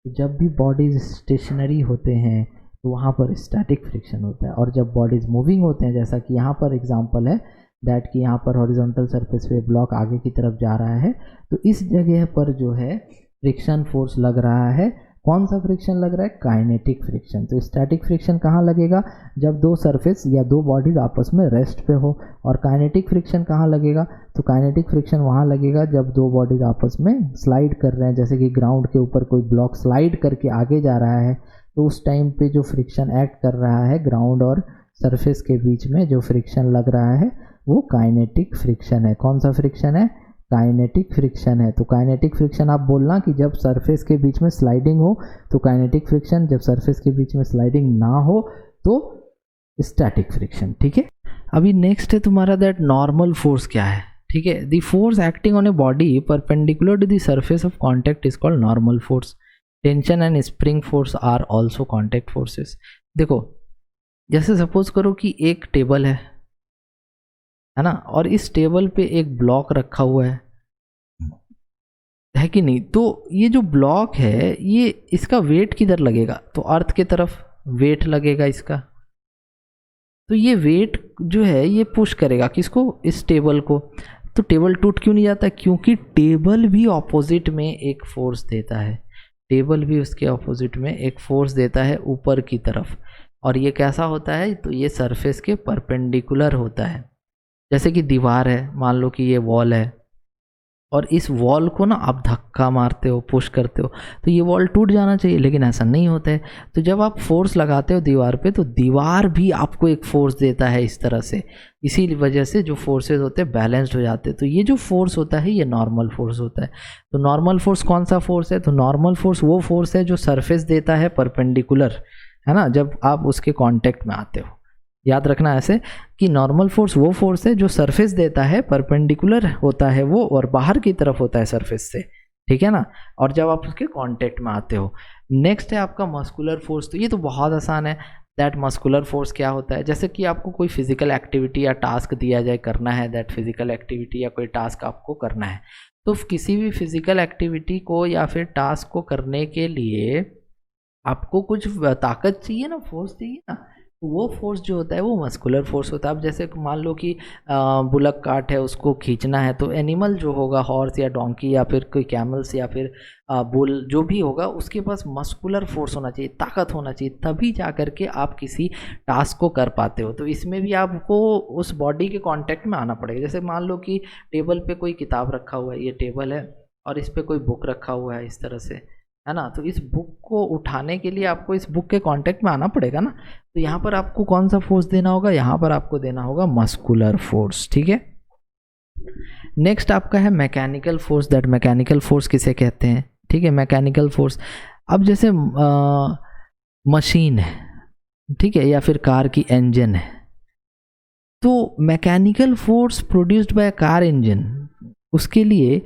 तो जब भी बॉडीज स्टेशनरी होते हैं तो वहाँ पर स्टैटिक फ्रिक्शन होता है, और जब बॉडीज मूविंग होते हैं, जैसा कि यहाँ पर एग्जांपल है दैट कि यहाँ पर हॉरिजॉन्टल सरफेस पे ब्लॉक आगे की तरफ जा रहा है, तो इस जगह पर जो है फ्रिक्शन फोर्स लग रहा है। कौन सा फ्रिक्शन लग रहा है? Kinetic friction. तो स्टैटिक फ्रिक्शन कहाँ लगेगा? जब दो सरफेस या दो बॉडीज आपस में रेस्ट पे हो। और काइनेटिक फ्रिक्शन कहाँ लगेगा? तो काइनेटिक फ्रिक्शन वहाँ लगेगा जब दो बॉडीज आपस में स्लाइड कर रहे हैं, जैसे कि ग्राउंड के ऊपर कोई ब्लॉक स्लाइड करके आगे जा रहा है, तो उस टाइम पे जो फ्रिक्शन एक्ट कर रहा है ग्राउंड और सरफेस के बीच में जो फ्रिक्शन लग रहा है वो काइनेटिक फ्रिक्शन है। कौन सा फ्रिक्शन है? काइनेटिक फ्रिक्शन है। तो काइनेटिक फ्रिक्शन आप बोलना कि जब सरफेस के बीच में स्लाइडिंग हो तो काइनेटिक फ्रिक्शन, जब सरफेस के बीच में स्लाइडिंग ना हो तो स्टैटिक फ्रिक्शन। ठीक है? अभी नेक्स्ट है तुम्हारा दैट नॉर्मल फोर्स क्या है। ठीक है? The force acting on a body perpendicular to the surface of contact is called normal force. Tension and spring force are also contact forces. देखो जैसे सपोज करो कि एक टेबल है ना, और इस टेबल पे एक ब्लॉक रखा हुआ है कि नहीं? तो ये जो ब्लॉक है ये इसका वेट किधर लगेगा? तो अर्थ के तरफ वेट लगेगा इसका। तो ये वेट जो है ये पुश करेगा किसको? इस टेबल को। तो टेबल टूट क्यों नहीं जाता? क्योंकि टेबल भी ऑपोजिट में एक फोर्स देता है, टेबल भी उसके ऑपोजिट में एक फोर्स देता है ऊपर की तरफ, और ये कैसा होता है? तो ये सरफेस के परपेंडिकुलर होता है। जैसे कि दीवार है, मान लो कि ये वॉल है, और इस वॉल को ना आप धक्का मारते हो, पुश करते हो, तो ये वॉल टूट जाना चाहिए, लेकिन ऐसा नहीं होता है। तो जब आप फोर्स लगाते हो दीवार पे, तो दीवार भी आपको एक फोर्स देता है इस तरह से। इसी वजह से जो फोर्सेस होते हैं बैलेंस्ड हो जाते हैं। तो ये जो फोर्स होता है ये नॉर्मल फोर्स होता है। तो नॉर्मल फोर्स कौन सा फोर्स है? तो नॉर्मल फोर्स वो फोर्स है जो सरफेस देता है परपेंडिकुलर, है ना, जब आप उसके कांटेक्ट में आते हो। याद रखना ऐसे कि नॉर्मल फोर्स वो फोर्स है जो सरफेस देता है, परपेंडिकुलर होता है वो, और बाहर की तरफ होता है सरफेस से, ठीक है ना, और जब आप उसके कांटेक्ट में आते हो। नेक्स्ट है आपका मस्कुलर फोर्स। तो ये तो बहुत आसान है। दैट मस्कुलर फोर्स क्या होता है? जैसे कि आपको कोई फिजिकल एक्टिविटी या टास्क दिया जाए, करना है, दैट फिजिकल एक्टिविटी या कोई टास्क आपको करना है, तो किसी भी फिजिकल एक्टिविटी को या फिर टास्क को करने के लिए आपको कुछ ताकत चाहिए ना, फोर्स चाहिए ना। वो फोर्स जो होता है वो मस्कुलर फोर्स होता है। अब जैसे मान लो कि बुलक कार्ट है, उसको खींचना है, तो एनिमल जो होगा, हॉर्स या डोंकी या फिर कोई कैमल्स या फिर बुल जो भी होगा, उसके पास मस्कुलर फोर्स होना चाहिए, ताकत होना चाहिए, तभी जा कर के आप किसी टास्क को कर पाते हो। तो इसमें भी आपको उस बॉडी के कांटेक्ट में आना पड़ेगा। जैसे मान लो कि टेबल पे कोई किताब रखा हुआ है, ये टेबल है, और इस पर कोई बुक रखा हुआ है इस तरह से, है ना, तो इस बुक को उठाने के लिए आपको इस बुक के कांटेक्ट में आना पड़ेगा ना। तो यहाँ पर आपको कौन सा फोर्स देना होगा? यहाँ पर आपको देना होगा मस्कुलर फोर्स, ठीक है। नेक्स्ट आपका है mechanical force. That mechanical force किसे कहते हैं? ठीक है, मैकेनिकल फोर्स। अब जैसे मशीन है, ठीक है, या फिर कार की इंजन है, तो mechanical force produced by car engine, उसके लिए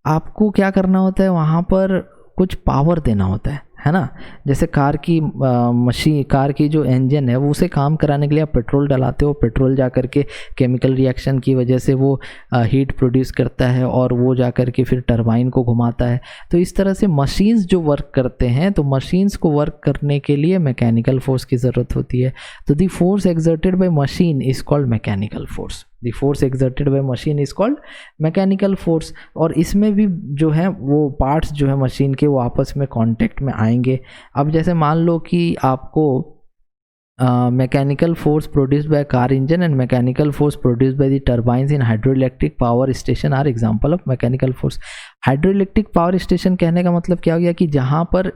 आपको क्या करना होता है? वहाँ पर कुछ पावर देना होता है ना। जैसे कार की मशीन, कार की जो इंजन है, वो उसे काम कराने के लिए आप पेट्रोल डलाते हो, पेट्रोल जा कर के केमिकल रिएक्शन की वजह से वो हीट प्रोड्यूस करता है, और वो जा कर के फिर टरबाइन को घुमाता है। तो इस तरह से मशीन्स जो वर्क करते हैं, तो मशीन्स को वर्क करने के लिए मैकेनिकल फोर्स की ज़रूरत होती है। तो the force exerted by machine is called mechanical force. The force exerted by machine is called mechanical force. और इसमें भी जो है वो पार्ट्स जो है मशीन के, वो आपस में कांटेक्ट में आएंगे। अब जैसे मान लो कि आपको mechanical force produced by car engine and mechanical force produced by the turbines in hydroelectric power station are example of mechanical force. Hydroelectric power station कहने का मतलब क्या हो गया कि जहाँ पर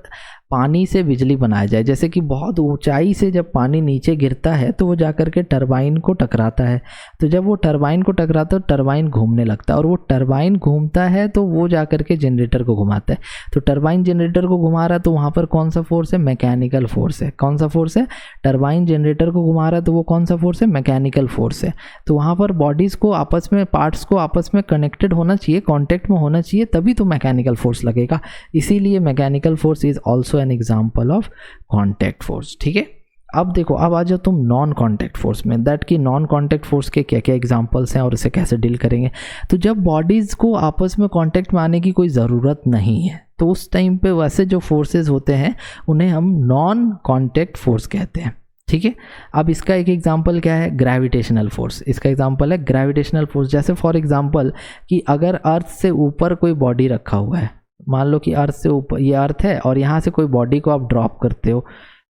पानी से बिजली बनाया जाए। जैसे कि बहुत ऊंचाई से जब पानी नीचे गिरता है तो वो जाकर के टरबाइन को टकराता है। तो जब वो टरबाइन को टकराता है तो टरबाइन घूमने लगता है, और वो टरबाइन घूमता है तो वो जाकर के जनरेटर को घुमाता है। तो टरबाइन जनरेटर को घुमा रहा है, तो वहाँ पर कौन सा फोर्स है? मैकेनिकल फोर्स है। कौन सा फोर्स है? टरबाइन जनरेटर को घुमा रहा है, तो वो कौन सा फोर्स है? मैकेनिकल फोर्स है। तो वहाँ पर बॉडीज़ को आपस में, पार्ट्स को आपस में कनेक्टेड होना चाहिए, कॉन्टेक्ट में होना चाहिए, तभी तो मैकेनिकल फोर्स लगेगा। इसीलिए mechanical force is also an example of contact force, ठीक है। अब देखो, अब आ जाओ तुम नॉन कॉन्टैक्ट फोर्स में। दैट कि नॉन कॉन्टैक्ट फोर्स के क्या क्या एग्जांपल्स हैं और इसे कैसे डील करेंगे। तो जब बॉडीज़ को आपस में कॉन्टैक्ट में आने की कोई ज़रूरत नहीं है, तो उस टाइम पे वैसे जो फोर्सेस होते हैं उन्हें हम नॉन कॉन्टैक्ट फोर्स कहते हैं, ठीक है। अब इसका एक एग्जांपल क्या है? Gravitational force. इसका एग्जांपल है ग्रेविटेशनल फोर्स। जैसे फॉर एग्जांपल कि अगर अर्थ से ऊपर कोई बॉडी रखा हुआ है, मान लो कि अर्थ से ऊपर, ये अर्थ है, और यहाँ से कोई बॉडी को आप ड्रॉप करते हो,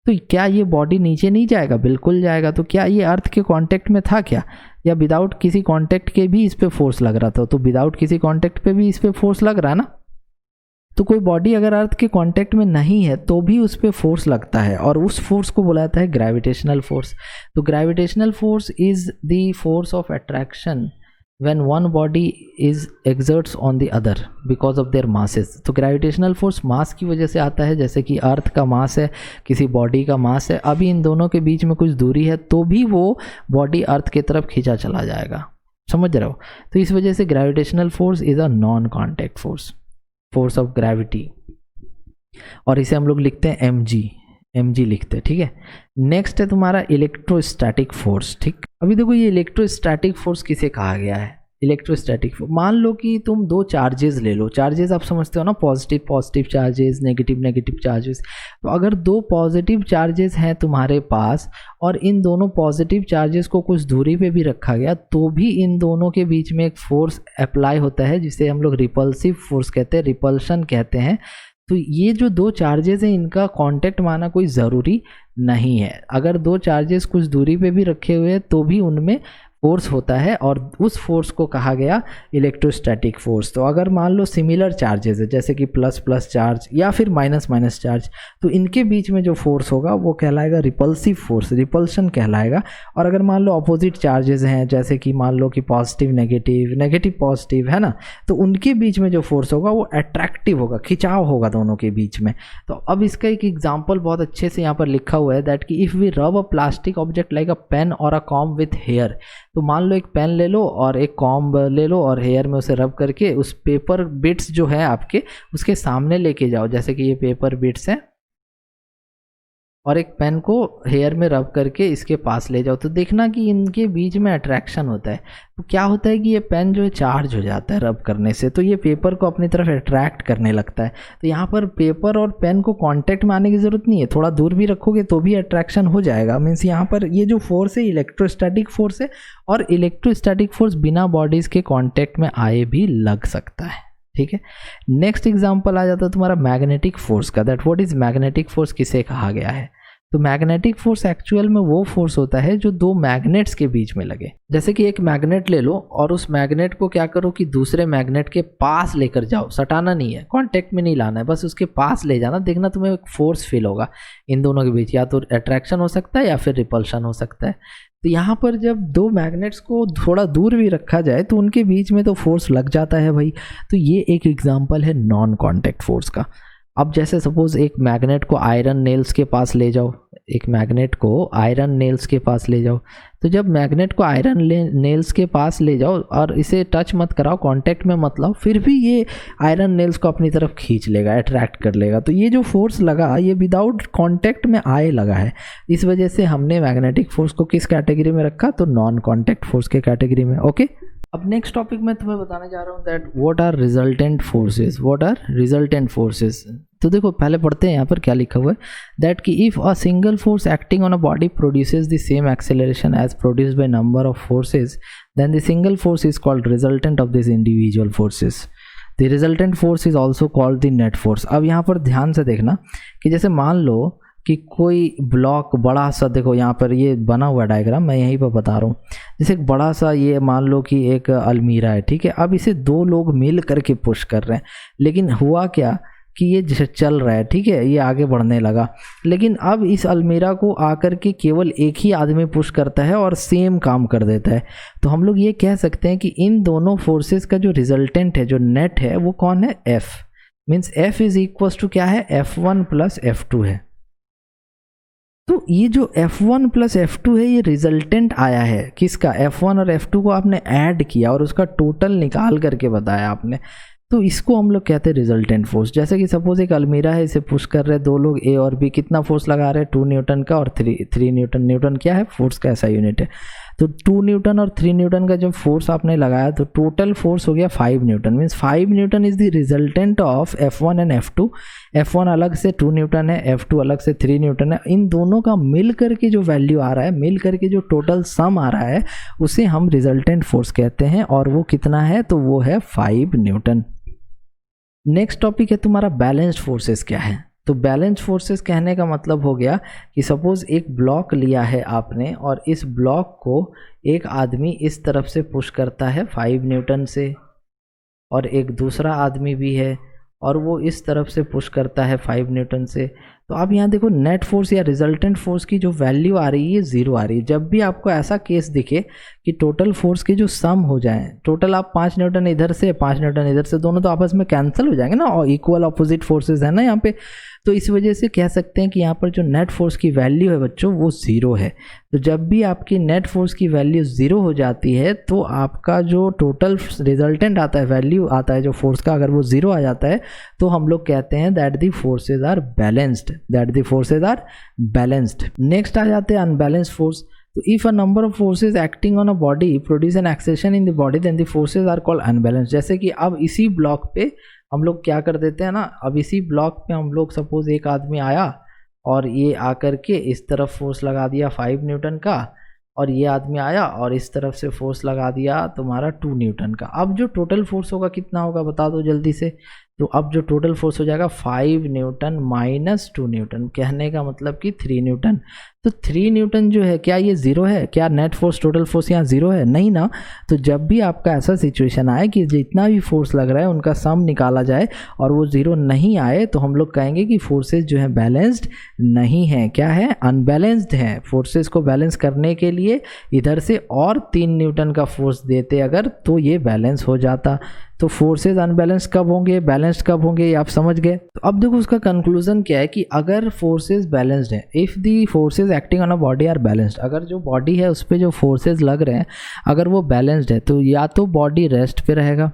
तो क्या ये बॉडी नीचे नहीं जाएगा? बिल्कुल जाएगा। तो क्या ये अर्थ के कांटेक्ट में था क्या? या विदाउट किसी कांटेक्ट के भी इस पे फोर्स लग रहा था? तो विदाउट किसी कांटेक्ट पे भी इस पे फोर्स लग रहा है ना। तो कोई बॉडी अगर अर्थ के कांटेक्ट में नहीं है तो भी उस पर फोर्स लगता है, और उस फोर्स को बोला जाता है ग्रेविटेशनल फोर्स। तो gravitational force is the force of attraction when one body is exerts on the other because of their masses। तो ग्रेविटेशनल फोर्स मास की वजह से आता है। जैसे कि अर्थ का मास है, किसी बॉडी का मास है, अभी इन दोनों के बीच में कुछ दूरी है तो भी वो बॉडी अर्थ की तरफ खींचा चला जाएगा, समझ रहे हो। तो इस वजह से gravitational force is a non contact force, force of gravity, और इसे हम लोग लिखते हैं mg लिखते हैं, ठीक है। नेक्स्ट है तुम्हारा इलेक्ट्रोस्टैटिक फोर्स, ठीक। अभी देखो, ये इलेक्ट्रोस्टैटिक फोर्स किसे कहा गया है? इलेक्ट्रोस्टैटिक फोर्स, मान लो कि तुम दो चार्जेस ले लो, चार्जेस आप समझते हो ना, positive positive charges, negative negative charges. तो अगर दो पॉजिटिव चार्जेस हैं तुम्हारे पास और इन दोनों पॉजिटिव चार्जेस को कुछ दूरी पे भी रखा गया तो भी इन दोनों के बीच में एक फोर्स अप्लाई होता है जिसे हम लोग रिपल्सिव फोर्स कहते हैं, रिपल्शन कहते हैं। तो ये जो दो चार्जेस हैं इनका कांटेक्ट माना कोई ज़रूरी नहीं है, अगर दो चार्जेस कुछ दूरी पे भी रखे हुए हैं तो भी उनमें फोर्स होता है और उस फोर्स को कहा गया इलेक्ट्रोस्टैटिक फोर्स। तो अगर मान लो सिमिलर चार्जेस है जैसे कि प्लस प्लस चार्ज या फिर माइनस माइनस चार्ज, तो इनके बीच में जो फोर्स होगा वो कहलाएगा रिपल्सिव फोर्स, रिपल्शन कहलाएगा। और अगर मान लो अपोजिट चार्जेस हैं जैसे कि मान लो कि पॉजिटिव नेगेटिव, नेगेटिव पॉजिटिव, है ना, तो उनके बीच में जो फोर्स होगा वो अट्रैक्टिव होगा, खिंचाव होगा दोनों के बीच में। तो अब इसका एक एग्जाम्पल बहुत अच्छे से यहाँ पर लिखा हुआ है दैट कि if we rub a plastic object like a pen और अ कॉम्ब विथ हेयर। तो मान लो एक पेन ले लो और एक कॉम्ब ले लो और हेयर में उसे रब करके उस पेपर बिट्स जो है आपके उसके सामने लेके जाओ, जैसे कि ये पेपर बिट्स हैं, और एक पेन को हेयर में रब करके इसके पास ले जाओ, तो देखना कि इनके बीच में अट्रैक्शन होता है। तो क्या होता है कि ये पेन जो है चार्ज हो जाता है रब करने से, तो ये पेपर को अपनी तरफ अट्रैक्ट करने लगता है। तो यहाँ पर पेपर और पेन को कांटेक्ट में आने की ज़रूरत नहीं है, थोड़ा दूर भी रखोगे तो भी अट्रैक्शन हो जाएगा। मीन्स यहाँ पर ये जो फोर्स है इलेक्ट्रोस्टैटिक फोर्स है, और इलेक्ट्रोस्टैटिक फोर्स बिना बॉडीज़ के कॉन्टैक्ट में आए भी लग सकता है। ठीक है, नेक्स्ट एग्जाम्पल आ जाता है तुम्हारा मैग्नेटिक फोर्स का, that what is magnetic force किसे कहा गया है। तो मैग्नेटिक फोर्स एक्चुअल में वो फोर्स होता है जो दो मैग्नेट्स के बीच में लगे। जैसे कि एक मैग्नेट ले लो और उस मैग्नेट को क्या करो कि दूसरे मैग्नेट के पास लेकर जाओ, सटाना नहीं है, कांटेक्ट में नहीं लाना है, बस उसके पास ले जाना, देखना तुम्हें एक फोर्स फील होगा इन दोनों के बीच, या तो अट्रैक्शन हो सकता है या फिर रिपल्शन हो सकता है। तो यहाँ पर जब दो मैग्नेट्स को थोड़ा दूर भी रखा जाए तो उनके बीच में तो फोर्स लग जाता है भाई। तो ये एक एग्जाम्पल है नॉन कॉन्टैक्ट फोर्स का। अब जैसे सपोज एक मैग्नेट को आयरन नेल्स के पास ले जाओ, एक मैग्नेट को आयरन नेल्स के पास ले जाओ, तो जब मैग्नेट को आयरन नेल्स के पास ले जाओ और इसे टच मत कराओ, कांटेक्ट में मत लाओ, फिर भी ये आयरन नेल्स को अपनी तरफ खींच लेगा, अट्रैक्ट कर लेगा। तो ये जो फोर्स लगा ये विदाउट कांटेक्ट में आए लगा है। इस वजह से हमने मैग्नेटिक फोर्स को किस कैटेगरी में रखा, तो नॉन कॉन्टैक्ट फोर्स के कैटेगरी में। ओके, अब नेक्स्ट टॉपिक मैं तुम्हें बताने जा रहा हूँ that what are resultant forces, what are resultant forces. तो देखो पहले पढ़ते हैं यहाँ पर क्या लिखा हुआ है, दैट कि if a single force acting on a body produces the same acceleration as produced by number of forces, then the single force is called resultant of this individual forces. The resultant force is also called the net force. अब यहाँ पर ध्यान से देखना कि जैसे मान लो कि कोई ब्लॉक बड़ा सा, देखो यहाँ पर ये बना हुआ डायग्राम मैं यहीं पर बता रहा हूँ, जैसे एक बड़ा सा ये मान लो कि एक अलमीरा है, ठीक है। अब इसे दो लोग मिल करके पुश कर रहे हैं, लेकिन हुआ क्या कि ये चल रहा है, ठीक है, ये आगे बढ़ने लगा, लेकिन अब इस अलमीरा को आकर के केवल एक ही आदमी पुश करता है और सेम काम कर देता है। तो हम लोग ये कह सकते हैं कि इन दोनों फोर्सेस का जो रिजल्टेंट है, जो नेट है, वो कौन है, F। Means F is equal to क्या है, F1 प्लस F2 है। तो ये जो F1 प्लस F2 है ये रिजल्टेंट आया है किसका, F1 और F2 को आपने ऐड किया और उसका टोटल निकाल करके बताया आपने, तो इसको हम लोग कहते हैं रिजल्टेंट फोर्स। जैसे कि सपोज एक अलमीरा है, इसे पुश कर रहे हैं दो लोग, ए और बी, कितना फोर्स लगा रहे हैं, 2 न्यूटन का और 3 न्यूटन। न्यूटन क्या है, फोर्स का ऐसा यूनिट है। तो 2 न्यूटन और 3 न्यूटन का जब फोर्स आपने लगाया तो टोटल फोर्स हो गया 5 Newton. Means 5 Newton is the resultant of F1 and F2। F1 अलग से 2 न्यूटन है, F2 अलग से 3 न्यूटन है। इन दोनों का मिल करके जो वैल्यू आ रहा है, मिल करके जो टोटल सम आ रहा है, उसे हम रिजल्टेंट फोर्स कहते हैं, और वो कितना है, तो वो है 5 न्यूटन। नेक्स्ट टॉपिक है तुम्हारा बैलेंस्ड फोर्सेस क्या है। तो बैलेंस्ड फोर्सेस कहने का मतलब हो गया कि सपोज एक ब्लॉक लिया है आपने और इस ब्लॉक को एक आदमी इस तरफ से पुश करता है 5 न्यूटन से, और एक दूसरा आदमी भी है और वो इस तरफ से पुश करता है 5 न्यूटन से। तो आप यहाँ देखो नेट फोर्स या रिजल्टेंट फोर्स की जो वैल्यू आ रही है 0 आ रही है। जब भी आपको ऐसा केस दिखे कि टोटल फोर्स के जो सम हो जाए, टोटल आप 5 न्यूटन इधर से 5 न्यूटन इधर से, दोनों तो आपस में कैंसिल हो जाएंगे ना, और इक्वल अपोजिट फोर्सेस है ना यहाँ पे, तो इस वजह से कह सकते हैं कि यहाँ पर जो नेट फोर्स की वैल्यू है बच्चों वो 0 है। तो जब भी आपकी नेट फोर्स की वैल्यू 0 हो जाती है तो आपका जो टोटल रिजल्टेंट आता है, वैल्यू आता है जो फोर्स का, अगर वो 0 आ जाता है तो हम लोग कहते हैं that the forces are balanced, that the forces are balanced. Next आ जाते हैं अनबैलेंस्ड फोर्स। तो if a number of forces acting on a body produce an acceleration in the body then the forces are called unbalanced. जैसे कि अब इसी block पे हम लोग क्या कर देते हैं ना, अब इसी ब्लॉक पे हम लोग सपोज एक आदमी आया और ये आकर के इस तरफ फोर्स लगा दिया 5 न्यूटन का, और ये आदमी आया और इस तरफ से फोर्स लगा दिया तुम्हारा 2 न्यूटन का। अब जो टोटल फोर्स होगा कितना होगा बता दो जल्दी से। तो अब जो टोटल फोर्स हो जाएगा 5 न्यूटन माइनस 2 न्यूटन, कहने का मतलब कि 3 न्यूटन। तो 3 न्यूटन जो है क्या ये ज़ीरो है? क्या नेट फोर्स टोटल फोर्स यहाँ ज़ीरो है? नहीं ना। तो जब भी आपका ऐसा सिचुएशन आए कि जितना भी फोर्स लग रहा है उनका सम निकाला जाए और वो ज़ीरो नहीं आए, तो हम लोग कहेंगे कि फोर्सेस जो है बैलेंस्ड नहीं है। क्या है? अनबैलेंस्ड है। फोर्सेस को बैलेंस करने के लिए इधर से और 3 न्यूटन का फोर्स देते अगर, तो ये बैलेंस हो जाता। तो फोर्सेस अनबैलेंस कब होंगे, बैलेंस्ड कब होंगे, ये आप समझ गए। तो अब देखो उसका कंक्लूजन क्या है कि अगर फोर्सेस बैलेंस्ड है, if the forces acting on a body are balanced, अगर जो बॉडी है उस पर जो फोर्सेस लग रहे हैं अगर वो बैलेंस्ड है, तो या तो बॉडी रेस्ट पे रहेगा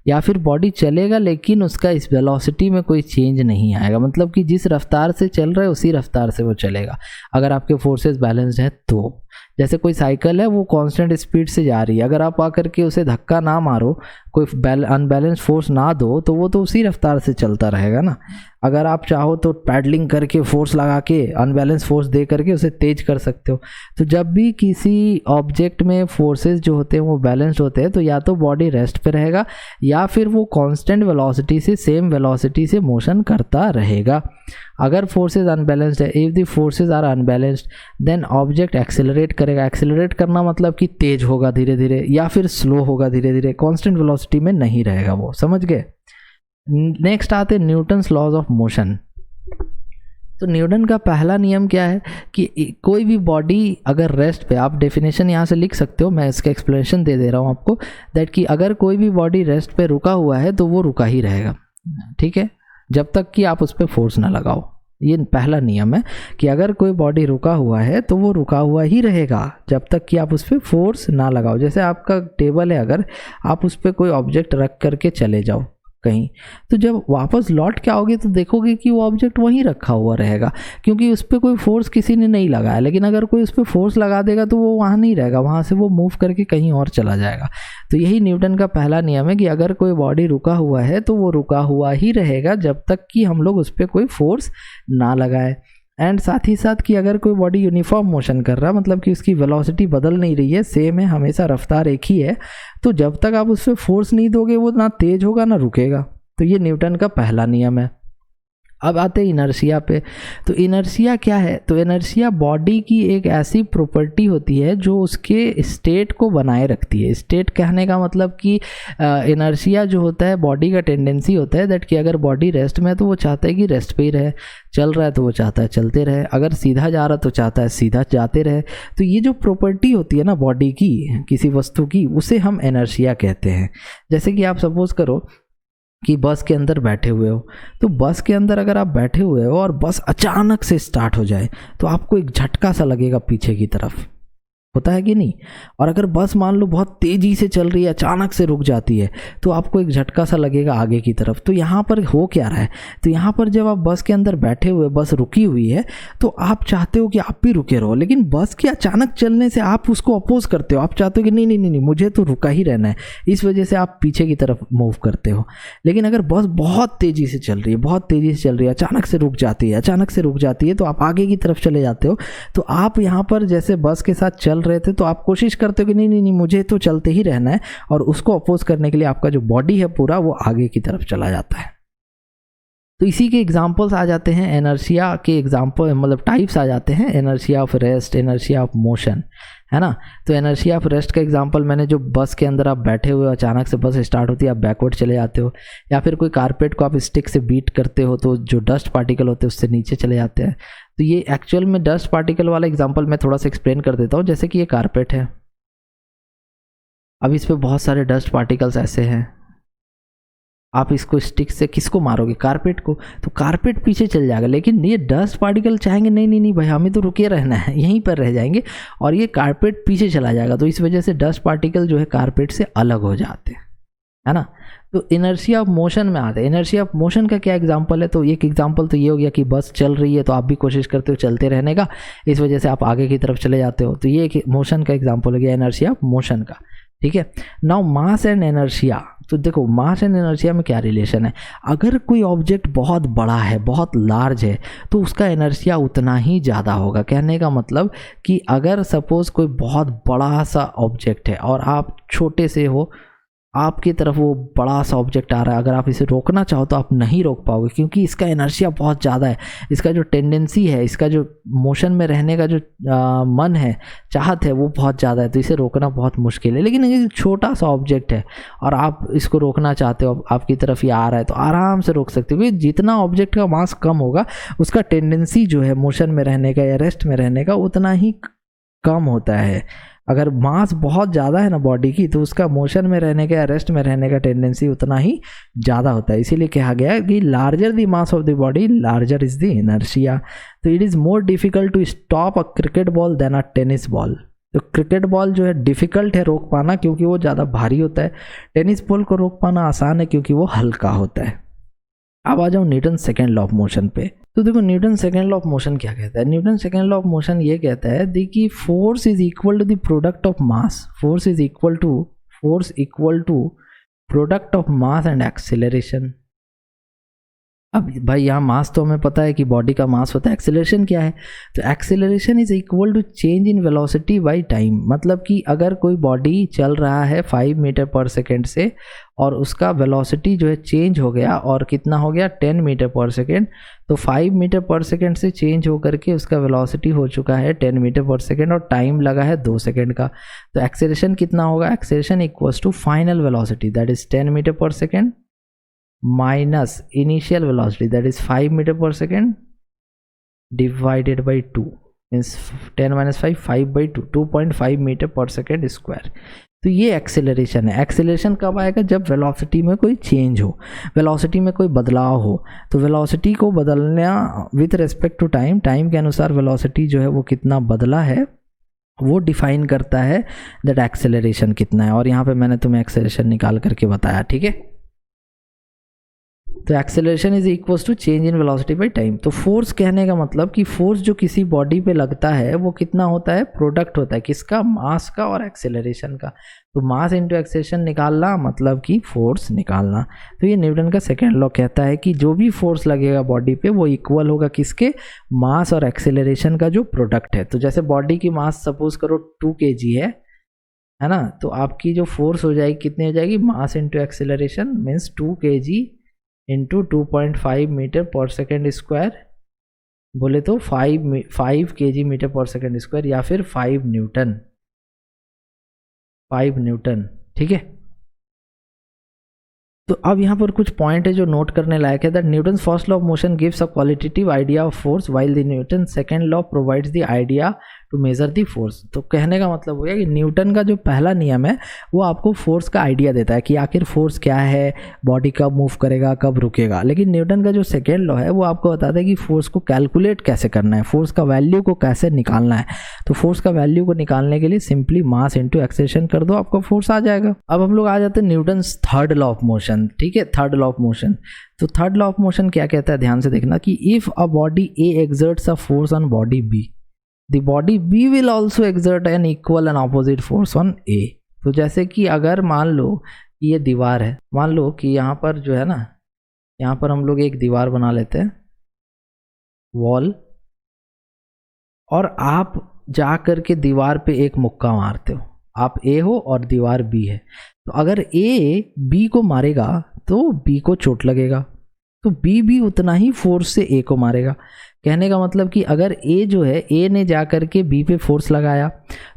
या फिर बॉडी चलेगा लेकिन उसका इस वेलोसिटी में कोई चेंज नहीं आएगा, मतलब कि जिस रफ्तार से चल रहा है उसी रफ्तार से वो चलेगा अगर आपके फोर्सेस बैलेंस्ड हैं तो। जैसे कोई साइकिल है वो कांस्टेंट स्पीड से जा रही है, अगर आप आकर के उसे धक्का ना मारो, कोई अनबैलेंस फोर्स ना दो, तो वो तो उसी रफ्तार से चलता रहेगा ना। अगर आप चाहो तो पैडलिंग करके फोर्स लगा के अनबैलेंस फोर्स दे करके उसे तेज कर सकते हो। तो जब भी किसी ऑब्जेक्ट में फोर्सेस जो होते हैं वो बैलेंस्ड होते हैं, तो या तो बॉडी रेस्ट पे रहेगा या फिर वो कांस्टेंट वेलोसिटी से, सेम वेलोसिटी से मोशन करता रहेगा। अगर फोर्सेस अनबैलेंस्ड है, if the forces are unbalanced then object accelerate करेगा। एक्सेलरेट करना मतलब कि तेज होगा धीरे धीरे या फिर स्लो होगा धीरे धीरे, कांस्टेंट वेलोसिटी में नहीं रहेगा वो, समझ गए। नेक्स्ट आते न्यूटन्स लॉज ऑफ मोशन। तो न्यूटन का पहला नियम क्या है कि कोई भी बॉडी अगर रेस्ट पे, आप डेफिनेशन यहाँ से लिख सकते हो, मैं इसका एक्सप्लेनेशन दे दे रहा हूँ आपको, दैट कि अगर कोई भी बॉडी रेस्ट पे रुका हुआ है तो वो रुका ही रहेगा, ठीक है, जब तक कि आप उस पर फोर्स ना लगाओ। ये पहला नियम है कि अगर कोई बॉडी रुका हुआ है तो वो रुका हुआ ही रहेगा जब तक कि आप उस पर फोर्स ना लगाओ। जैसे आपका टेबल है, अगर आप उस पर कोई ऑब्जेक्ट रख करके चले जाओ कहीं, तो जब वापस लौट के आओगे तो देखोगे कि वो ऑब्जेक्ट वहीं रखा हुआ रहेगा, क्योंकि उस पर कोई फोर्स किसी ने नहीं लगाया। लेकिन अगर कोई उस पर फोर्स लगा देगा तो वो वहाँ नहीं रहेगा, वहाँ से वो मूव करके कहीं और चला जाएगा। तो यही न्यूटन का पहला नियम है कि अगर कोई बॉडी रुका हुआ है तो वो रुका हुआ ही रहेगा जब तक कि हम लोग उस पर कोई फोर्स ना लगाए। एंड साथ ही साथ कि अगर कोई बॉडी यूनिफॉर्म मोशन कर रहा है, मतलब कि उसकी वेलोसिटी बदल नहीं रही है, सेम है, हमेशा रफ्तार एक ही है, तो जब तक आप उस पर फोर्स नहीं दोगे वो ना तेज होगा ना रुकेगा। तो ये न्यूटन का पहला नियम है। अब आते हैं इनर्शिया पे। तो इनर्शिया क्या है? तो इनर्शिया बॉडी की एक ऐसी प्रॉपर्टी होती है जो उसके स्टेट को बनाए रखती है। स्टेट कहने का मतलब कि इनर्शिया जो होता है बॉडी का टेंडेंसी होता है दैट कि अगर बॉडी रेस्ट में है तो वो चाहता है कि रेस्ट पे ही रहे, चल रहा है तो वो चाहता है चलते रहे, अगर सीधा जा रहा तो चाहता है सीधा जाते रहे। तो ये जो प्रॉपर्टी होती है ना बॉडी की, किसी वस्तु की, उसे हम इनर्शिया कहते हैं। जैसे कि आप सपोज करो कि बस के अंदर बैठे हुए हो, तो बस के अंदर अगर आप बैठे हुए हो और बस अचानक से स्टार्ट हो जाए तो आपको एक झटका सा लगेगा पीछे की तरफ, होता है कि नहीं। और अगर बस मान लो बहुत तेज़ी से चल रही है, अचानक से रुक जाती है, तो आपको एक झटका सा लगेगा आगे की तरफ। तो यहाँ पर हो क्या रहा है? तो यहाँ पर जब आप बस के अंदर बैठे हुए, बस रुकी हुई है, तो आप चाहते हो कि आप भी रुके रहो, लेकिन बस के अचानक चलने से आप उसको अपोज करते हो। आप चाहते हो कि नहीं नहीं नहीं नहीं, मुझे तो रुका ही रहना है, इस वजह से आप पीछे की तरफ मूव करते हो। लेकिन अगर बस बहुत तेज़ी से चल रही है, बहुत तेज़ी से चल रही है, अचानक से रुक जाती है, अचानक से रुक जाती है, तो आप आगे की तरफ चले जाते हो। तो आप यहाँ पर जैसे बस के साथ चल रहे थे तो आप कोशिश करते हो कि नहीं नहीं नहीं, मुझे तो चलते ही रहना है, और उसको अपोज करने के लिए आपका जो बॉडी है पूरा वो आगे की तरफ चला जाता है। तो इसी के एग्जांपल्स आ जाते हैं, इनर्शिया के एग्जांपल, मतलब टाइप्स आ जाते हैं, inertia of rest, inertia of motion, है ना। तो इनर्शिया ऑफ रेस्ट का एग्जांपल मैंने, जो बस के अंदर आप बैठे हुए हो, अचानक से बस स्टार्ट होती है, आप बैकवर्ड चले जाते हो, या फिर कोई कारपेट को आप स्टिक से बीट करते हो तो जो डस्ट पार्टिकल होते हैं उससे नीचे चले जाते हैं। तो ये एक्चुअल में डस्ट पार्टिकल वाला एग्जांपल मैं थोड़ा सा एक्सप्लेन कर देता हूँ। जैसे कि ये कारपेट है, अब इस पर बहुत सारे डस्ट पार्टिकल्स ऐसे हैं, आप इसको स्टिक से किसको मारोगे? कारपेट को, तो कारपेट पीछे चल जाएगा। लेकिन ये डस्ट पार्टिकल चाहेंगे नहीं नहीं नहीं भाई, हमें तो रुके रहना है, यहीं पर रह जाएंगे, और ये कारपेट पीछे चला जाएगा। तो इस वजह से डस्ट पार्टिकल जो है कारपेट से अलग हो जाते हैं, है ना। तो इनर्शिया ऑफ मोशन में आता है। इनर्शिया ऑफ मोशन का क्या एग्जांपल है, तो एक एग्जांपल तो ये हो गया कि बस चल रही है तो आप भी कोशिश करते हो चलते रहने का, इस वजह से आप आगे की तरफ चले जाते हो, तो ये एक मोशन का एग्जांपल हो गया इनर्शिया ऑफ मोशन का, ठीक है। नाउ मास एंड इनर्शिया, तो देखो मास एंड इनर्शिया में क्या रिलेशन है। अगर कोई ऑब्जेक्ट बहुत बड़ा है, बहुत लार्ज है, तो उसका इनर्शिया उतना ही ज़्यादा होगा। कहने का मतलब कि अगर सपोज कोई बहुत बड़ा सा ऑब्जेक्ट है और आप छोटे से हो, आपकी तरफ वो बड़ा सा ऑब्जेक्ट आ रहा है, अगर आप इसे रोकना चाहो तो आप नहीं रोक पाओगे, क्योंकि इसका इनर्शिया बहुत ज़्यादा है। इसका जो टेंडेंसी है, इसका जो मोशन में रहने का जो मन है, चाहत है, वो बहुत ज़्यादा है, तो इसे रोकना बहुत मुश्किल है। लेकिन ये छोटा सा ऑब्जेक्ट है और आप इसको रोकना चाहते हो, आपकी तरफ ये आ रहा है, तो आराम से रोक सकते हो, क्योंकि जितना ऑब्जेक्ट का मास कम होगा उसका टेंडेंसी जो है मोशन में रहने का या रेस्ट में रहने का उतना ही कम होता है। अगर मास बहुत ज़्यादा है ना बॉडी की, तो उसका मोशन में रहने का या रेस्ट में रहने का टेंडेंसी उतना ही ज़्यादा होता है। इसीलिए कहा गया है कि larger the mass of the body larger is the inertia. तो it is more difficult to stop a cricket ball than a tennis ball. तो क्रिकेट बॉल जो है डिफ़िकल्ट है रोक पाना, क्योंकि वो ज़्यादा भारी होता है। टेनिस बॉल को रोक पाना आसान है, क्योंकि वो हल्का होता है। अब आ जाओ Newton second law of motion पे। तो देखो Newton second law of motion क्या कहता है। Newton second law of motion ये कहता है कि force is equal to the product of mass, force equal to product of mass and acceleration. अब भाई यहाँ मास तो हमें पता है कि बॉडी का मास होता है, एक्सेलरेशन क्या है, तो acceleration is equal to change in velocity by time. मतलब कि अगर कोई बॉडी चल रहा है 5 मीटर पर सेकेंड से और उसका वेलोसिटी जो है चेंज हो गया और कितना हो गया 10 मीटर पर सेकेंड, तो 5 मीटर पर सेकेंड से चेंज होकर के उसका वेलोसिटी हो चुका है 10 मीटर पर सेकेंड और टाइम लगा है 2 सेकेंड का। तो एक्सेलरेशन कितना होगा, acceleration equals to final velocity that is 10 metre per second minus initial velocity that is 5 meter per second divided by 2 means 10 minus 5 5 by 2 2.5 meter per second square। तो ये acceleration है। Acceleration कब आएगा, जब वेलोसिटी में कोई चेंज हो, velocity में कोई बदलाव हो। तो वेलोसिटी को बदलना with respect to time, time के अनुसार वेलोसिटी जो है वो कितना बदला है वो डिफाइन करता है दैट एक्सेलरेशन कितना है। और यहाँ पे मैंने तुम्हें एक्सेलरेशन निकाल करके बताया, ठीक है। तो acceleration is equals to change in velocity by time. तो फोर्स कहने का मतलब कि फोर्स जो किसी बॉडी पे लगता है वो कितना होता है, प्रोडक्ट होता है किसका, मास का और एक्सेलरेशन का। तो मास इंटू एक्सेलरेशन निकालना मतलब कि फोर्स निकालना। तो ये न्यूटन का सेकेंड लॉ कहता है कि जो भी फोर्स लगेगा बॉडी पे वो इक्वल होगा किसके, मास और एक्सेलरेशन का जो प्रोडक्ट है। तो जैसे बॉडी की मास सपोज करो 2 kg है ना, तो आपकी जो फोर्स हो जाएगी कितनी हो जाएगी, mass into acceleration means 2 kg into 2.5 metre per second square, बोले तो 5 kg metre per second square या फिर 5 न्यूटन, ठीक है। तो अब यहाँ पर कुछ पॉइंट है जो नोट करने लायक है। That Newton first law of motion gives a qualitative idea of force while the Newton second law provides the idea to measure the force. तो कहने का मतलब हो गया कि न्यूटन का जो पहला नियम है वो आपको फोर्स का आइडिया देता है कि आखिर फोर्स क्या है, बॉडी कब मूव करेगा, कब रुकेगा। लेकिन न्यूटन का जो सेकेंड लॉ है वो आपको बताता है कि फोर्स को कैलकुलेट कैसे करना है, फोर्स का वैल्यू को कैसे निकालना है। तो फोर्स का वैल्यू को निकालने के लिए सिंपली मास इंटू एक्सेलरेशन कर दो, आपका फोर्स आ जाएगा। अब हम लोग आ जाते हैं Newton third law of motion, ठीक है, थर्ड लॉ ऑफ मोशन। तो थर्ड लॉ ऑफ मोशन क्या कहता है, ध्यान से देखना कि if a body A exerts a force on body B, the body B will also exert an equal and opposite force on A. तो जैसे कि अगर मान लो ये दीवार है, मान लो कि यहाँ पर जो है ना, यहाँ पर हम लोग एक दीवार बना लेते हैं, वॉल, और आप जा करके दीवार पे एक मुक्का मारते हो। आप ए हो और दीवार बी है, तो अगर ए बी को मारेगा तो बी को चोट लगेगा, तो बी भी उतना ही फोर्स से ए को मारेगा। कहने का मतलब कि अगर ए जो है, ए ने जा कर के बी पे फोर्स लगाया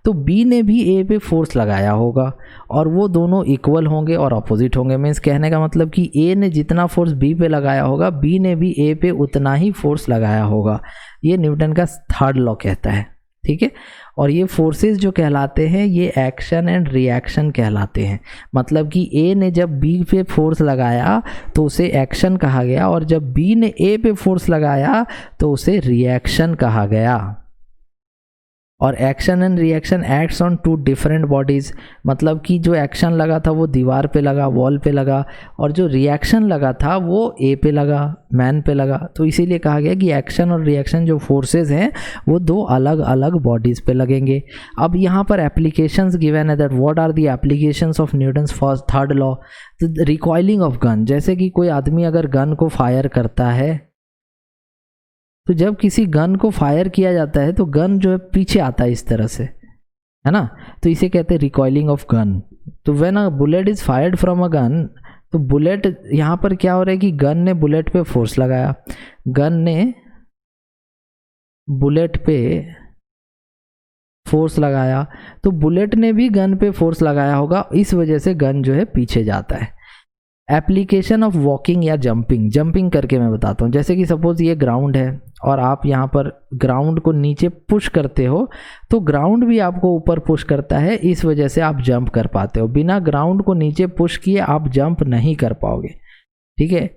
तो बी ने भी ए पे फोर्स लगाया होगा और वो दोनों इक्वल होंगे और अपोजिट होंगे। मीन्स कहने का मतलब कि ए ने जितना फोर्स बी पे लगाया होगा बी ने भी ए पे उतना ही फोर्स लगाया होगा। ये न्यूटन का थर्ड लॉ कहता है, ठीक है। और ये फोर्सेस जो कहलाते हैं ये एक्शन एंड रिएक्शन कहलाते हैं। मतलब कि ए ने जब बी पे फोर्स लगाया तो उसे एक्शन कहा गया और जब बी ने ए पे फोर्स लगाया तो उसे रिएक्शन कहा गया। और action and reaction acts on two different bodies, मतलब कि जो एक्शन लगा था वो दीवार पे लगा, वॉल पे लगा, और जो रिएक्शन लगा था वो ए पे लगा, मैन पे लगा। तो इसीलिए कहा गया कि एक्शन और रिएक्शन जो फोर्सेस हैं वो दो अलग अलग बॉडीज़ पे लगेंगे। अब यहाँ पर एप्लीकेशंस गिवन है that what are the applications of Newton's first third law. तो रिकॉइलिंग ऑफ गन, जैसे कि कोई आदमी अगर गन को फायर करता है, तो जब किसी गन को फायर किया जाता है तो गन जो है पीछे आता है इस तरह से, है ना, तो इसे कहते हैं रिकॉइलिंग ऑफ गन। तो when a bullet is fired from a gun, तो बुलेट यहाँ पर क्या हो रहा है कि गन ने बुलेट पे फोर्स लगाया, गन ने बुलेट पे फोर्स लगाया, तो बुलेट ने भी गन पे फोर्स लगाया होगा, इस वजह से गन जो है पीछे जाता है। एप्लीकेशन ऑफ वॉकिंग या जंपिंग, जंपिंग करके मैं बताता हूँ। जैसे कि सपोज ये ग्राउंड है और आप यहाँ पर ग्राउंड को नीचे पुश करते हो, तो ग्राउंड भी आपको ऊपर पुश करता है, इस वजह से आप जंप कर पाते हो। बिना ग्राउंड को नीचे पुश किए आप जंप नहीं कर पाओगे, ठीक है।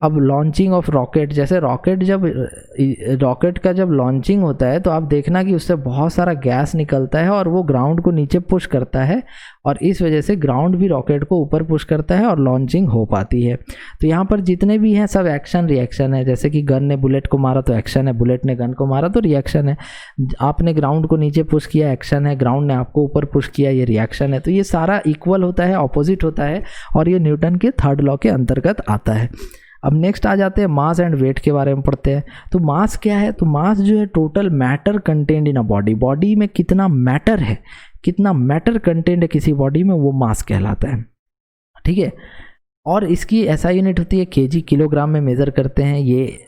अब लॉन्चिंग ऑफ रॉकेट, जैसे रॉकेट का जब लॉन्चिंग होता है तो आप देखना कि उससे बहुत सारा गैस निकलता है और वो ग्राउंड को नीचे पुश करता है, और इस वजह से ग्राउंड भी रॉकेट को ऊपर पुश करता है और लॉन्चिंग हो पाती है। तो यहाँ पर जितने भी हैं सब एक्शन रिएक्शन है। जैसे कि गन ने बुलेट को मारा तो एक्शन है, बुलेट ने गन को मारा तो रिएक्शन है, आपने ग्राउंड को नीचे पुश किया एक्शन है, ग्राउंड ने आपको ऊपर पुश किया ये रिएक्शन है। तो ये सारा इक्वल होता है, ऑपोजिट होता है, और ये न्यूटन के थर्ड लॉ के अंतर्गत आता है। अब नेक्स्ट आ जाते हैं मास एंड वेट के बारे में पढ़ते हैं। तो मास क्या है, तो मास जो है total matter contained in a body, body में कितना मैटर है, कितना मैटर कंटेंड है किसी बॉडी में, वो मास कहलाता है, ठीक है। और इसकी ऐसा यूनिट होती है केजी, किलोग्राम में मेज़र करते हैं। ये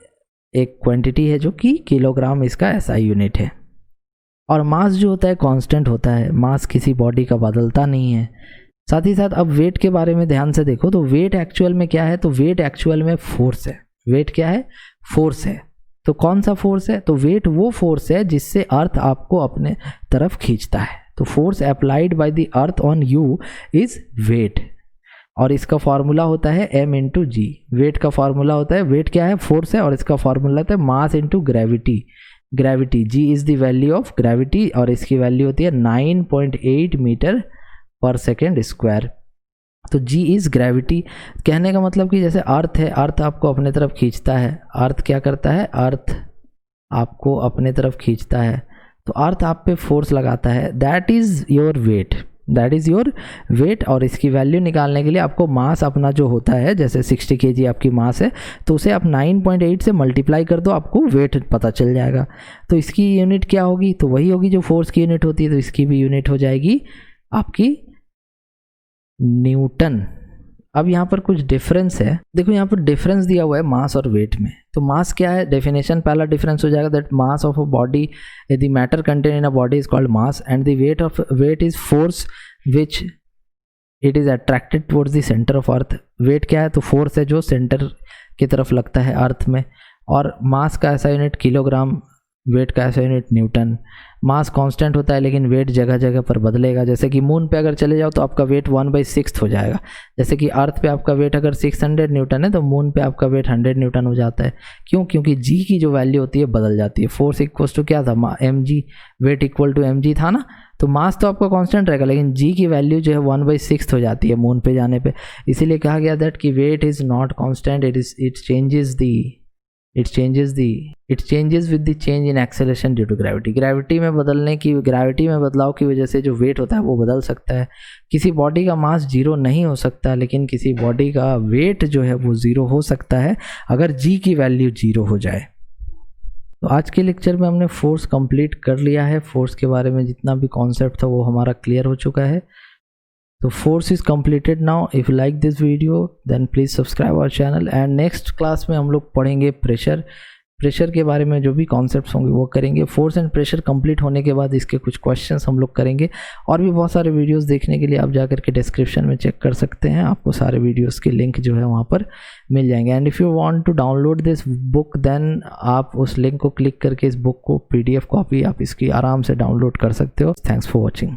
एक क्वांटिटी है जो कि किलोग्राम इसका ऐसा यूनिट है। और मास जो होता है कांस्टेंट होता है, मास किसी बॉडी का बदलता नहीं है। साथ ही साथ अब वेट के बारे में ध्यान से देखो, तो वेट एक्चुअल में क्या है, तो वेट एक्चुअल में फोर्स है। वेट क्या है, फोर्स है। तो कौन सा फोर्स है, तो वेट वो फोर्स है जिससे अर्थ आपको अपने तरफ खींचता है। तो force applied by the earth on you is weight, और इसका फॉर्मूला होता है m इंटू जी। वेट का फॉर्मूला होता है, वेट क्या है, फोर्स है, और इसका फॉर्मूला होता है mass into gravity. Gravity, g is the value of gravity, और इसकी वैल्यू होती है 9.8 मीटर पर सेकेंड स्क्वायर। तो जी इज ग्रेविटी, कहने का मतलब कि जैसे अर्थ है, अर्थ आपको अपने तरफ खींचता है। अर्थ क्या करता है, अर्थ आपको अपने तरफ खींचता है, तो अर्थ आप पे फोर्स लगाता है, that is your weight, that is your weight. और इसकी वैल्यू निकालने के लिए आपको मास अपना जो होता है, जैसे 60 kg आपकी मास है, तो उसे आप 9.8 से मल्टीप्लाई कर दो, आपको वेट पता चल जाएगा। तो इसकी यूनिट क्या होगी, तो वही होगी जो फोर्स की यूनिट होती है, तो इसकी भी यूनिट हो जाएगी आपकी न्यूटन। अब यहाँ पर कुछ डिफरेंस है, देखो यहाँ पर डिफरेंस दिया हुआ है मास और वेट में। तो मास क्या है, डेफिनेशन पहला डिफरेंस हो जाएगा that mass of a body, the matter contain in a body is called mass, and the weight is force which it is attracted towards the centre of earth. Weight क्या है, तो force है जो centre की तरफ लगता है अर्थ में। और मास का ऐसा यूनिट किलोग्राम, वेट का ऐसा यूनिट न्यूटन। मास कांस्टेंट होता है लेकिन वेट जगह जगह पर बदलेगा। जैसे कि मून पे अगर चले जाओ तो आपका वेट 1/6 हो जाएगा। जैसे कि अर्थ पे आपका वेट अगर 600 न्यूटन है तो मून पे आपका वेट 100 न्यूटन हो जाता है। क्यों, क्योंकि जी की जो वैल्यू होती है बदल जाती है। फोर्स इक्वल टू क्या था, mg, weight equal to mg था ना। तो मास तो आपका कांस्टेंट रहेगा लेकिन जी की वैल्यू जो है 1/6 हो जाती है मून पे जाने पे। इसीलिए कहा गया दैट कि weight is not constant, it changes with the change in acceleration due to gravity. Gravity में बदलाव की वजह से जो वेट होता है वो बदल सकता है। किसी बॉडी का मास 0 नहीं हो सकता, लेकिन किसी बॉडी का वेट जो है वो 0 हो सकता है अगर जी की वैल्यू 0 हो जाए। तो आज के लेक्चर में हमने फोर्स कंप्लीट कर लिया है। फोर्स के बारे में जितना भी कॉन्सेप्ट था वो हमारा क्लियर हो चुका है। तो force is completed now. If you like this video then please subscribe our channel. And next class में हम लोग पढ़ेंगे प्रेशर के बारे में जो भी कॉन्सेप्ट्स होंगे वो करेंगे। फोर्स एंड प्रेशर कंप्लीट होने के बाद इसके कुछ क्वेश्चंस हम लोग करेंगे। और भी बहुत सारे वीडियोस देखने के लिए आप जाकर के डिस्क्रिप्शन में चेक कर सकते हैं, आपको सारे वीडियोस के लिंक जो है वहाँ पर मिल जाएंगे। And if you want to download this book then आप उस लिंक को क्लिक करके इस बुक को PDF कॉपी आप इसकी आराम से डाउनलोड कर सकते हो। Thanks for watching.